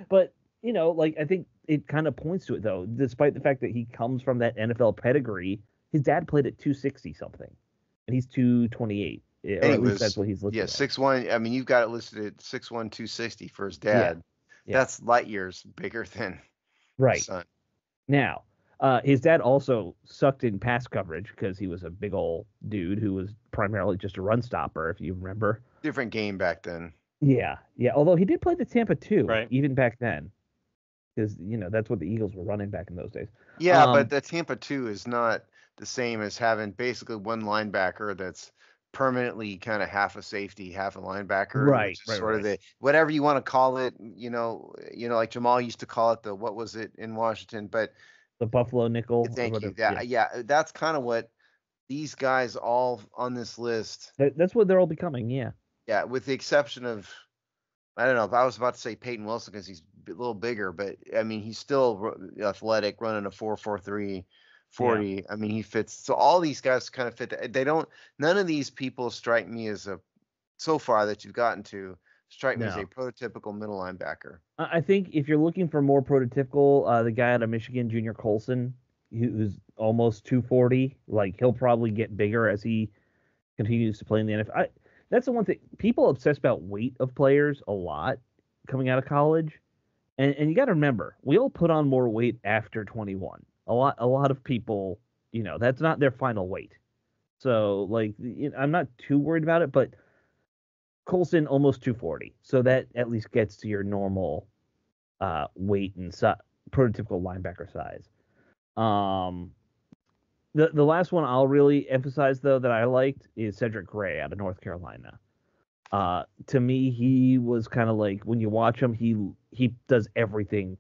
But, like, I think it kind of points to it, though. Despite the fact that he comes from that NFL pedigree, his dad played at 260 something, and he's 228. Or And he at least was, that's what he's looking at. 6'1". I mean, you've got it listed at 6'1", 260 for his dad. Yeah. That's light years bigger than his Right. son. Now, his dad also sucked in pass coverage because he was a big old dude who was primarily just a run stopper, if you remember. Different game back then. Yeah. Although he did play the Tampa too, Right. even back then, because that's what the Eagles were running back in those days. Yeah, but the Tampa 2 is not the same as having basically one linebacker that's permanently kind of half a safety, half a linebacker. Right, which is right, sort of right. the whatever you want to call it. Like Jamal used to call it the what was it in Washington, but The Buffalo nickel. or thank you. whatever. Yeah, that's kind of what these guys all on this list. That's what they're all becoming. Yeah. Yeah, with the exception of, I don't know, if I was about to say Peyton Wilson because he's a little bigger, but I mean, he's still athletic, running a 4.43 40. I mean, he fits. So all these guys kind of fit. None of these people strike me as so far that you've gotten to, strike me as No. a prototypical middle linebacker. I think if you're looking for more prototypical, the guy out of Michigan, Junior Colson, who's almost 240, like he'll probably get bigger as he continues to play in the NFL. That's the one thing, people obsess about weight of players a lot coming out of college, and you got to remember, we all put on more weight after 21. A lot of people, that's not their final weight. So like, I'm not too worried about it, but Colson almost 240, so that at least gets to your normal weight and prototypical linebacker size. The last one I'll really emphasize though that I liked is Cedric Gray out of North Carolina. To me, he was kind of like, when you watch him, he does everything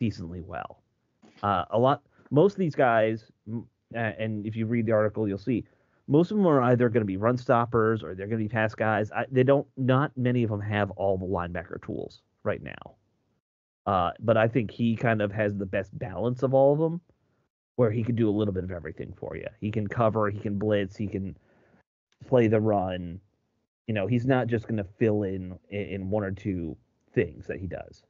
decently well. Most of these guys, and if you read the article, you'll see most of them are either going to be run stoppers or they're going to be pass guys. Not many of them have all the linebacker tools right now. But I think he kind of has the best balance of all of them, where he can do a little bit of everything for you. He can cover, he can blitz, he can play the run. He's not just going to fill in one or two things that he does.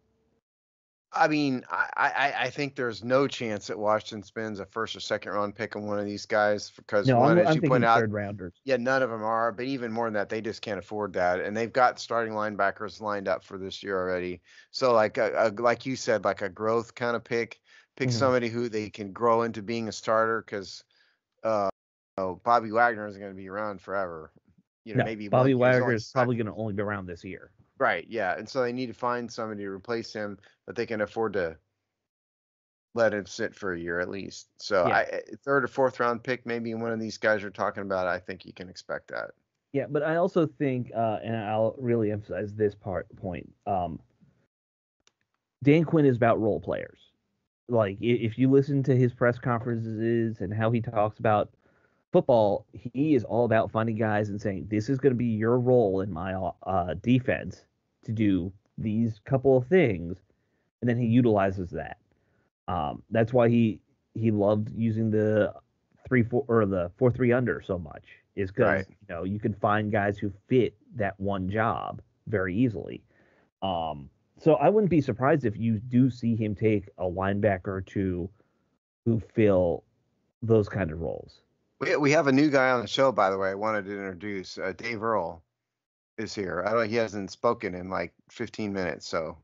I mean, I think there's no chance that Washington spends a first or second round pick on one of these guys because I'm as you thinking point out, third rounders. yeah, none of them are. But even more than that, they just can't afford that, and they've got starting linebackers lined up for this year already. So like like you said, like a growth kind of pick somebody who they can grow into being a starter because Bobby Wagner isn't going to be around forever. No, maybe Bobby 1 year. Wagner is probably going to only be around this year. Right, yeah, and so they need to find somebody to replace him that they can afford to let him sit for a year at least. So Yeah. third or fourth round pick, maybe one of these guys you're talking about. I think you can expect that. Yeah, but I also think, and I'll really emphasize this point. Dan Quinn is about role players. Like if you listen to his press conferences and how he talks about football, he is all about finding guys and saying this is going to be your role in my defense to do these couple of things, and then he utilizes that. That's why he loved using the 3-4 or the 4-3 under so much, is because Right. you can find guys who fit that one job very easily. So I wouldn't be surprised if you do see him take a linebacker or two who fill those kind of roles. We have a new guy on the show, by the way. I wanted to introduce Dave Earl is here. He hasn't spoken in like 15 minutes, so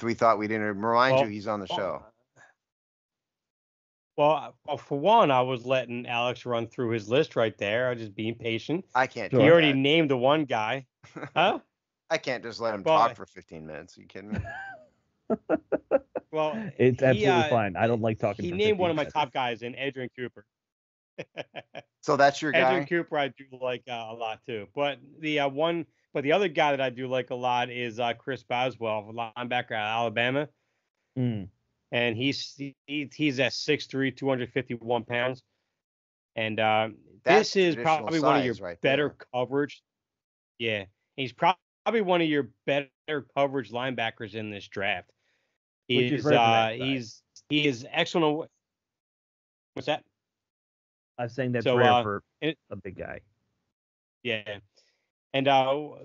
we thought we'd remind you he's on the show. Well, for one, I was letting Alex run through his list right there. I was just being patient. I can't. He already named the one guy. Huh? I can't just let him talk for 15 minutes. Are you kidding me? Well, it's absolutely fine. I don't like talking. He named one of my top guys in Adrian Cooper. So that's your guy. Adrian Cooper, I do like a lot too. But the other guy that I do like a lot is Chris Boswell, linebacker out of Alabama. And he's at 6'3", 251 pounds. And this is probably one of your better coverage. Yeah, he's probably one of your better coverage linebackers in this draft. He is excellent. What's that? I was saying that's rare for a big guy. Yeah. And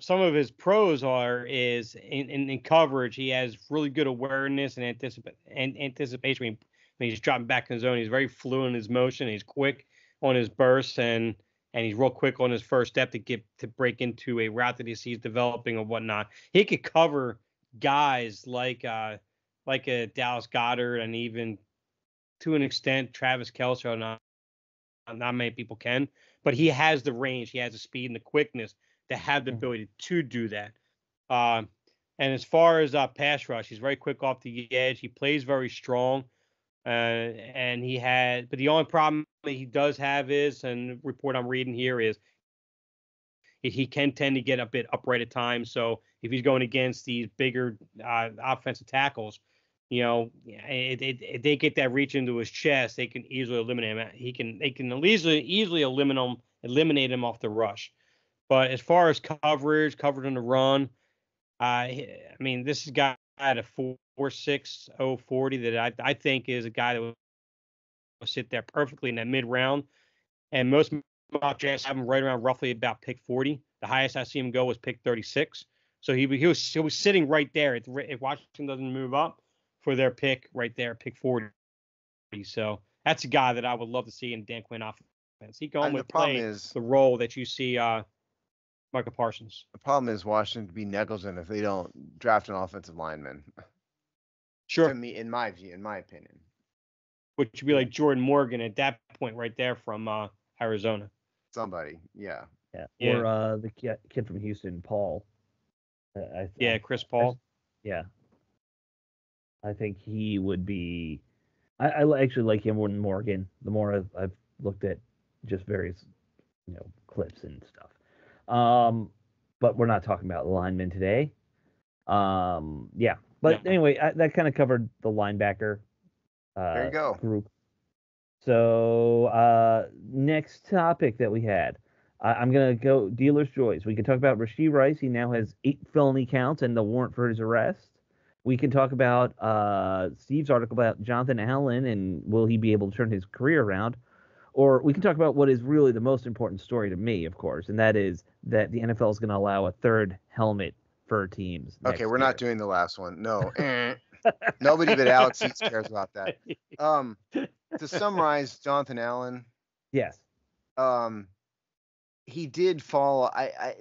some of his pros is in coverage. He has really good awareness and anticipation when he's dropping back in the zone. He's very fluent in his motion. He's quick on his bursts and he's real quick on his first step to break into a route that he sees developing or whatnot. He could cover guys like a Dallas Goedert and even to an extent Travis Kelce. Not many people can, but he has the range. He has the speed and the quickness to have the ability to do that. And as far as pass rush, he's very quick off the edge. He plays very strong. And but the only problem that he does have is, and the report I'm reading here is, he can tend to get a bit upright at times. So if he's going against these bigger offensive tackles, if they get that reach into his chest, they can easily eliminate him. They can easily eliminate him off the rush. But as far as coverage on the run, this is a guy at a 4.6 40 that I think is a guy that will sit there perfectly in that mid round. And most mock drafts have him right around roughly about pick 40. The highest I see him go was pick 36. So he was sitting right there if Washington doesn't move up for their pick right there, pick 40. So that's a guy that I would love to see in Dan Quinn offense. He can play the role that you see Micah Parsons. The problem is Washington to be negligent if they don't draft an offensive lineman. Sure. To me, in my opinion. Which would be like Jordan Morgan at that point right there from Arizona. Somebody, yeah. Or the kid from Houston, Paul. Chris Paul. I think he would be. I actually like him more than Morgan. The more I've looked at just various, clips and stuff. But we're not talking about linemen today. Anyway, that kind of covered the linebacker there you go. group. So next topic that we had, I'm gonna go dealer's choice. We can talk about Rashee Rice. He now has 8 felony counts and the warrant for his arrest. We can talk about Steve's article about Jonathan Allen and will he be able to turn his career around. Or we can talk about what is really the most important story to me, of course, and that is that the NFL is going to allow a third helmet for teams. Okay, we're not doing the last one. No. Nobody but Alex Eats cares about that. To summarize, Jonathan Allen. Yes. He did fall.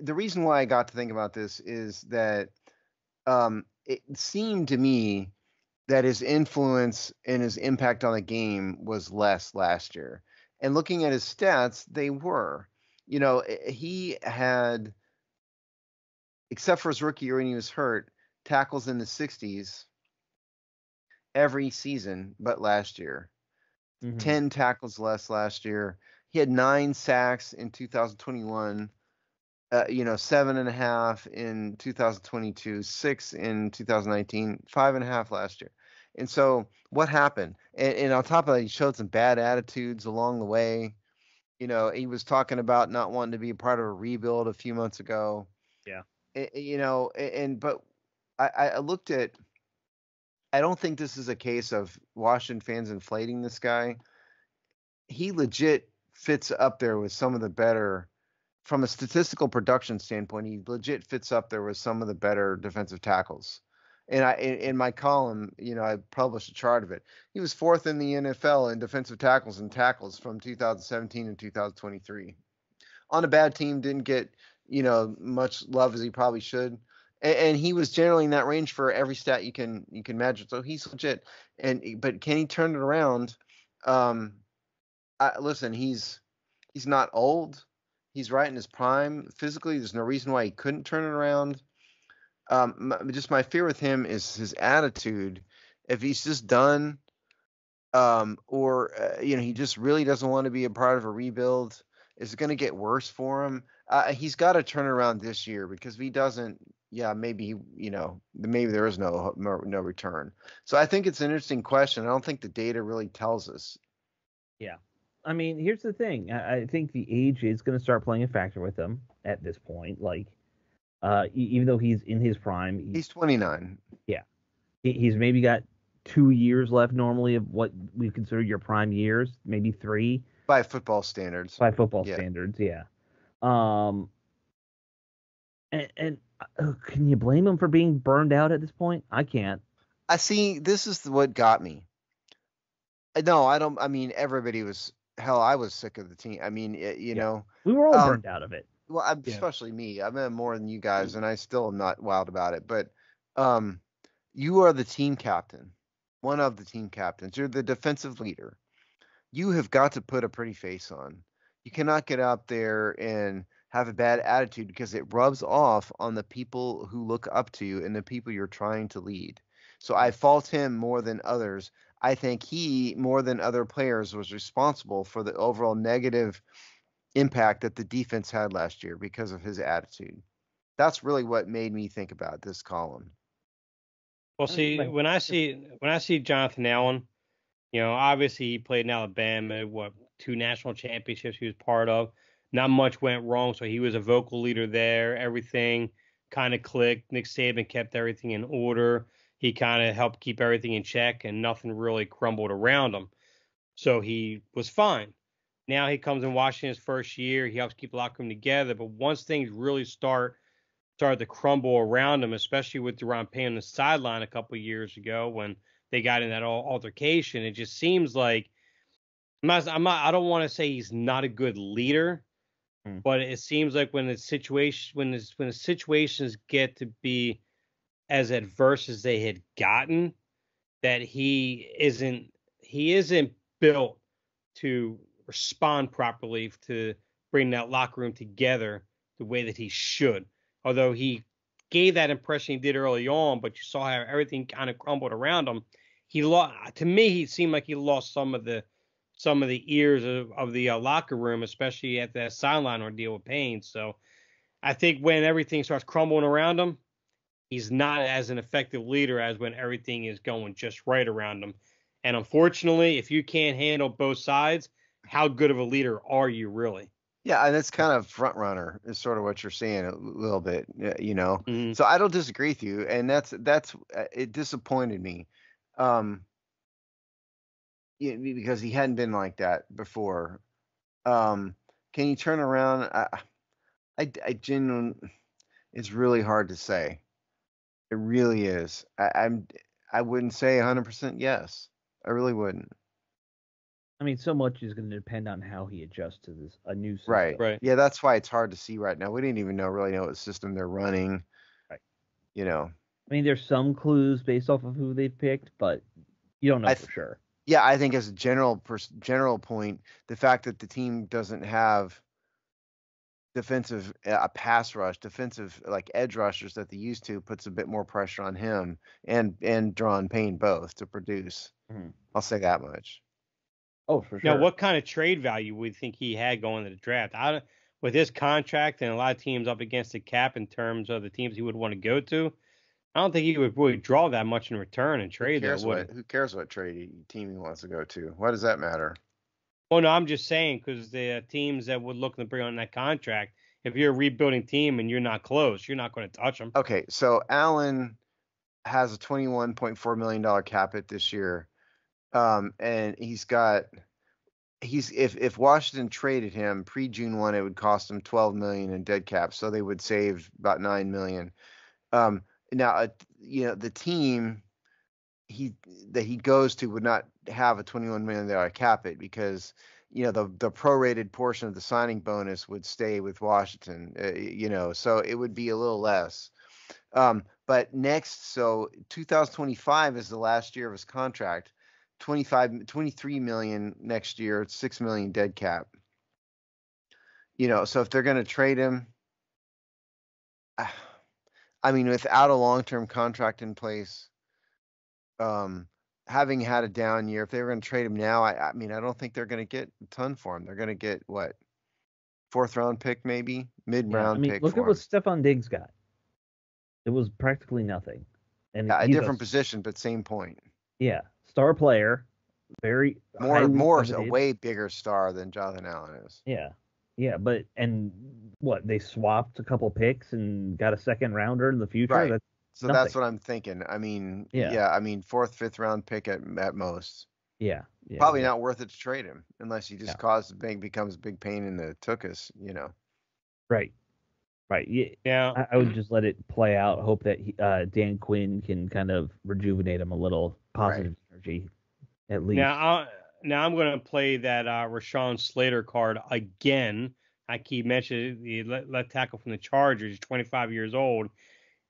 The reason why I got to think about this is that it seemed to me that his influence and his impact on the game was less last year. And looking at his stats, they were. He had, except for his rookie year when he was hurt, tackles in the 60s every season but last year. Mhm. 10 tackles less last year. He had 9 sacks in 2021. 7.5 in 2022, 6 in 2019, 5.5 last year. And so what happened? And on top of that, he showed some bad attitudes along the way. He was talking about not wanting to be a part of a rebuild a few months ago. Yeah. But I looked at. I don't think this is a case of Washington fans inflating this guy. He legit fits up there with some of the better, from a statistical production standpoint. He legit fits up there with some of the better defensive tackles. And in my column, I published a chart of it. He was 4th in the NFL in defensive tackles and tackles from 2017 and 2023. On a bad team, didn't get much love as he probably should. And he was generally in that range for every stat you can imagine. So he's legit. But can he turn it around? Listen, he's not old. He's right in his prime physically. There's no reason why he couldn't turn it around. Just my fear with him is his attitude. If he's just done, or he just really doesn't want to be a part of a rebuild, is it going to get worse for him? He's got to turn it around this year, because if he doesn't, maybe maybe there is no return. So I think it's an interesting question. I don't think the data really tells us. Yeah. I mean, here's the thing. I think the age is going to start playing a factor with him at this point. Like, even though he's in his prime, he's 29. Yeah, he's maybe got 2 years left normally of what we consider your prime years, maybe 3 by football standards. Standards, yeah. And can you blame him for being burned out at this point? I can't. I see. This is what got me. No, I don't. I mean, everybody was. Hell, I was sick of the team. I mean, we were all burned out of it. Well, especially me. I'm more than you guys, and I still am not wild about it. But you are the team captain, one of the team captains. You're the defensive leader. You have got to put a pretty face on. You cannot get out there and have a bad attitude, because it rubs off on the people who look up to you and the people you're trying to lead. So I fault him more than others. I think he, more than other players, was responsible for the overall negative impact that the defense had last year because of his attitude. That's really what made me think about this column. Well, see, when I see Jonathan Allen, obviously he played in Alabama, 2 national championships he was part of. Not much went wrong, so he was a vocal leader there. Everything kind of clicked. Nick Saban kept everything in order. He kind of helped keep everything in check, and nothing really crumbled around him. So he was fine. Now he comes in Washington's first year. He helps keep the locker room together. But once things really started to crumble around him, especially with Deron Payne on the sideline a couple of years ago when they got in that altercation, it just seems like I don't want to say he's not a good leader, but it seems like when the situations get to be as adverse as they had gotten, that he isn't built to respond properly to bring that locker room together the way that he should. Although he gave that impression he did early on, but you saw how everything kind of crumbled around him. To me, he seemed like he lost some of the ears of the locker room, especially at that sideline ordeal with Payne. So I think when everything starts crumbling around him, he's not as an effective leader as when everything is going just right around him. And unfortunately, if you can't handle both sides, how good of a leader are you really? Yeah, and it's kind of front runner is sort of what you're saying a little bit, Mm-hmm. So I don't disagree with you, and that's it disappointed me, because he hadn't been like that before. Can you turn around? I genuinely, it's really hard to say. It really is. I wouldn't say 100% yes. I really wouldn't. I mean, so much is going to depend on how he adjusts to a new system. Right. Yeah, that's why it's hard to see right now. We didn't even really know what system they're running. Right. I mean, there's some clues based off of who they've picked, but you don't know for sure. Yeah, I think as a general point, the fact that the team doesn't have defensive pass rush, defensive like edge rushers that they used to, puts a bit more pressure on him and Daron Payne both to produce. Mhm. I'll say that much. Oh, for Now, sure. what kind of trade value would you think he had going to the draft? With his contract and a lot of teams up against the cap in terms of the teams he would want to go to, I don't think he would really draw that much in return and trade there, would he? Who cares what team he wants to go to? Why does that matter? Well, no, I'm just saying because the teams that would look to bring on that contract, if you're a rebuilding team and you're not close, you're not going to touch them. Okay, so Allen has a $21.4 million cap hit this year. And if Washington traded him pre-June 1, it would cost him $12 million in dead cap, so they would save about $9 million. Now, the team that he goes to would not have a $21 million cap hit because the prorated portion of the signing bonus would stay with Washington. So it would be a little less. But next, so 2025 is the last year of his contract. 23 million next year. It's 6 million dead cap. So if they're going to trade him, I mean, without a long-term contract in place, having had a down year, if they were going to trade him now, I mean, I don't think they're going to get a ton for him. They're going to get what, 4th round pick, maybe mid-round pick. Look at what Stephon Diggs got. It was practically nothing. And a different position, but same point. Yeah, star player, very more a way bigger star than Jonathan Allen is. Yeah, but they swapped a couple picks and got a 2nd rounder in the future. Right. That's so nothing. That's what I'm thinking. I mean, I mean 4th, 5th round pick at most. Yeah. Probably not worth it to trade him unless he just becomes a big pain in the tuchus, Right. Yeah. I would just let it play out. Hope that Dan Quinn can kind of rejuvenate him a little, positive energy, at least. Now I'm going to play that Rashawn Slater card again. I keep mentioning the left tackle from the Chargers. He's 25 years old,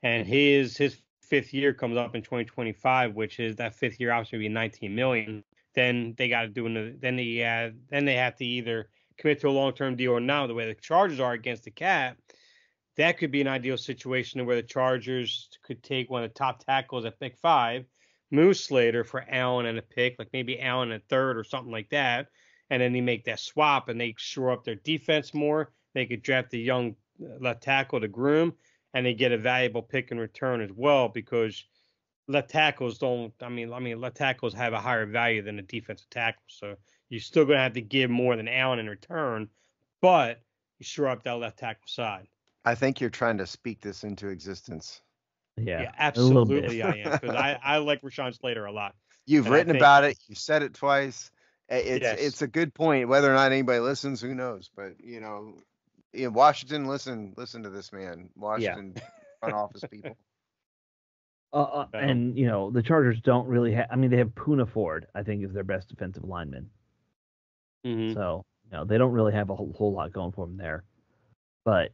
and his 5th year comes up in 2025, which is that 5th year option would be $19 million. Then they got to do another. Then they have to either commit to a long-term deal or not. The way the Chargers are against the cap, that could be an ideal situation where the Chargers could take one of the top tackles at pick 5, move Slater for Allen and a pick, like maybe Allen at 3rd or something like that, and then they make that swap and they shore up their defense more. They could draft a young left tackle to groom, and they get a valuable pick in return as well because left tackles left tackles have a higher value than a defensive tackle. So you're still going to have to give more than Allen in return, but you shore up that left tackle side. I think you're trying to speak this into existence. Yeah, absolutely I am, because I like Rashawn Slater a lot. You've written about it. You said it twice. It's a good point. Whether or not anybody listens, who knows? But in Washington, listen to this man. Washington front office people. And the Chargers don't really have. I mean, they have Poona Ford, I think, is their best defensive lineman. Mm-hmm. So they don't really have a whole lot going for them there. But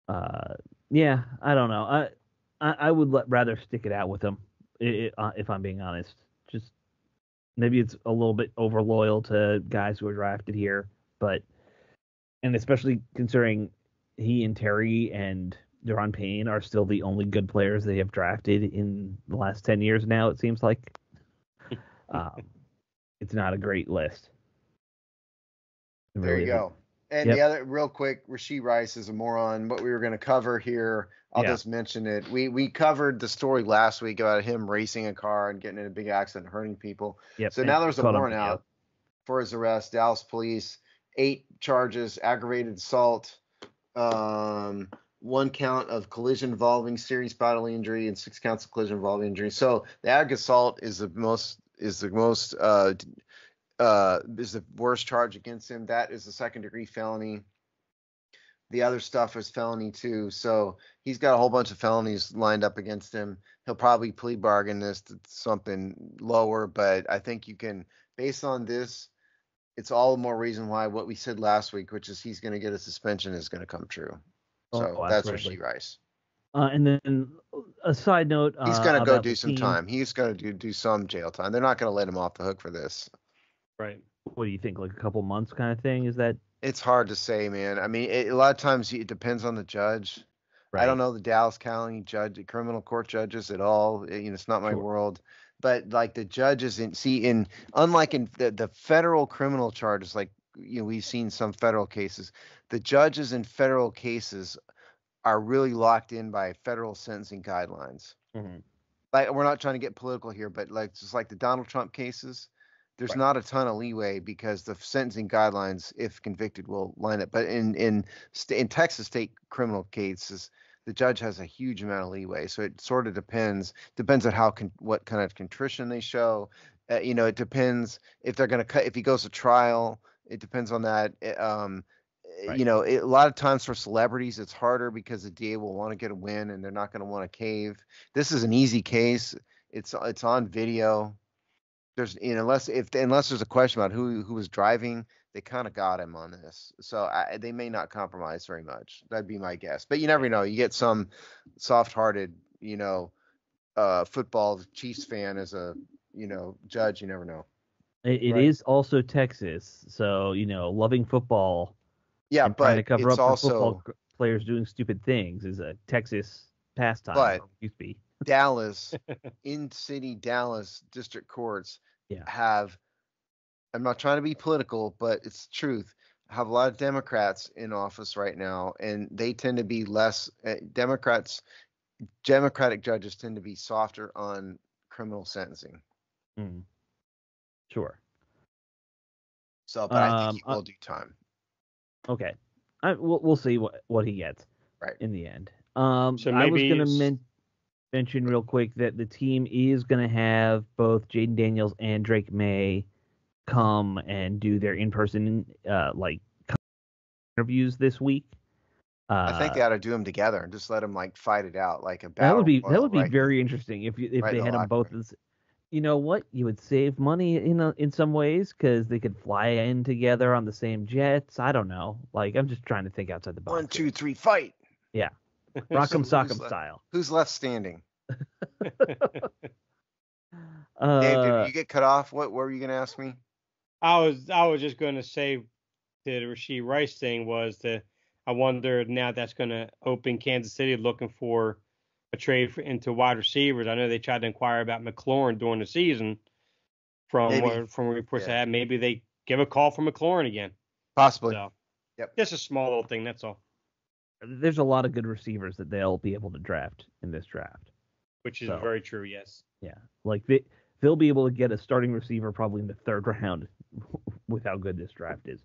I don't know. I would rather stick it out with them if I'm being honest. Just maybe it's a little bit over loyal to guys who are drafted here, and especially considering he and Terry and Daron Payne are still the only good players they have drafted in the last 10 years now, it seems like. It's not a great list. There you go. And the other, real quick, Rashee Rice is a moron. What we were going to cover here, I'll just mention it. We covered the story last week about him racing a car and getting in a big accident and hurting people. Yep. So now there's a warrant out for his arrest. Dallas police, 8 charges, aggravated assault, 1 count of collision involving serious bodily injury, and 6 counts of collision involving injury. So the ag assault is the worst charge against him. That is a 2nd-degree felony. The other stuff is felony too. So he's got a whole bunch of felonies lined up against him. He'll probably plea bargain this to something lower, but I think you can, based on this, it's all the more reason why what we said last week, which is he's going to get a suspension, is going to come true. So that's Rashee Rice. And then a side note, he's going to go do some time. He's going to do some jail time. They're not going to let him off the hook for this. Right. What do you think? Like a couple months kind of thing? Is that? It's hard to say, man. I mean, a lot of times it depends on the judge. I don't Right. know the Dallas County criminal court judges at all. It's not my Sure. world. But like the judges unlike in the federal criminal charges, like we've seen some federal cases, the judges in federal cases are really locked in by federal sentencing guidelines. Hmm. Like we're not trying to get political here, but like just like the Donald Trump cases, there's Right. not a ton of leeway because the sentencing guidelines, if convicted, will line up. But in Texas state criminal cases, the judge has a huge amount of leeway. So it sort of depends on what kind of contrition they show. It depends if they're going to if he goes to trial. It depends on that. Right. A lot of times for celebrities, it's harder because the DA will want to get a win and they're not going to want to cave. This is an easy case. It's on video. There's unless there's a question about who was driving, they kind of got him on this. So they may not compromise very much. That'd be my guess. But you never know. You get some soft-hearted, football Chiefs fan as a judge. You never know. It Right. is also Texas, so loving football Yeah, and trying to but cover it's up for football also players doing stupid things is a Texas pastime. but Or used to be. Dallas, in-city Dallas district courts Yeah. have, I'm not trying to be political, but it's truth, have a lot of Democrats in office right now, and they tend to be less, Democratic judges tend to be softer on criminal sentencing. Mm. Sure. So, but I think he Uh, will do time. okay. We'll see what he gets Right. in the end. So I was maybe gonna mention real quick that the team is gonna have both Jaden Daniels and Drake May come and do their in-person interviews this week. I think they ought to do them together and just let them like fight it out like a That battle would be royal, right? very interesting if right they in the had them locker both. room. You know what? You would save money in some ways because they could fly in together on the same jets. I don't know. Like I'm just trying to think outside the box. 1, 2, 3, fight. Yeah, Rock'em Who's Sock'em left? style. Who's left standing? Dave, did Uh, you get cut off? What were you going to ask me? I was just going to say the Rashee Rice thing was that I wonder now that's going to open Kansas City looking for a trade into wide receivers. I know they tried to inquire about McLaurin during the season Maybe. from reports I Yeah. had. Maybe they give a call for McLaurin again. Possibly. So, Yep. just a small little thing. That's all, there's a lot of good receivers that they'll be able to draft in this draft. which is So. very true. Yes. Yeah, like they'll be able to get a starting receiver probably in the third round with how good this draft is.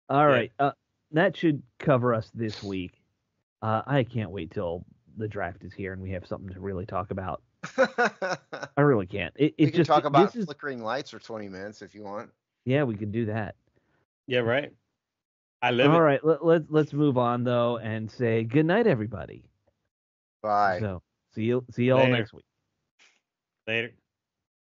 All right, that should cover us this week. I can't wait till the draft is here and we have something to really talk about. I really can't. We It can just talk about this is flickering lights for 20 minutes if you want. yeah, we could do that. Yeah. Right. I live All it. right, let's move on though and say good night, everybody. Bye. So see you all Later. next week. Later.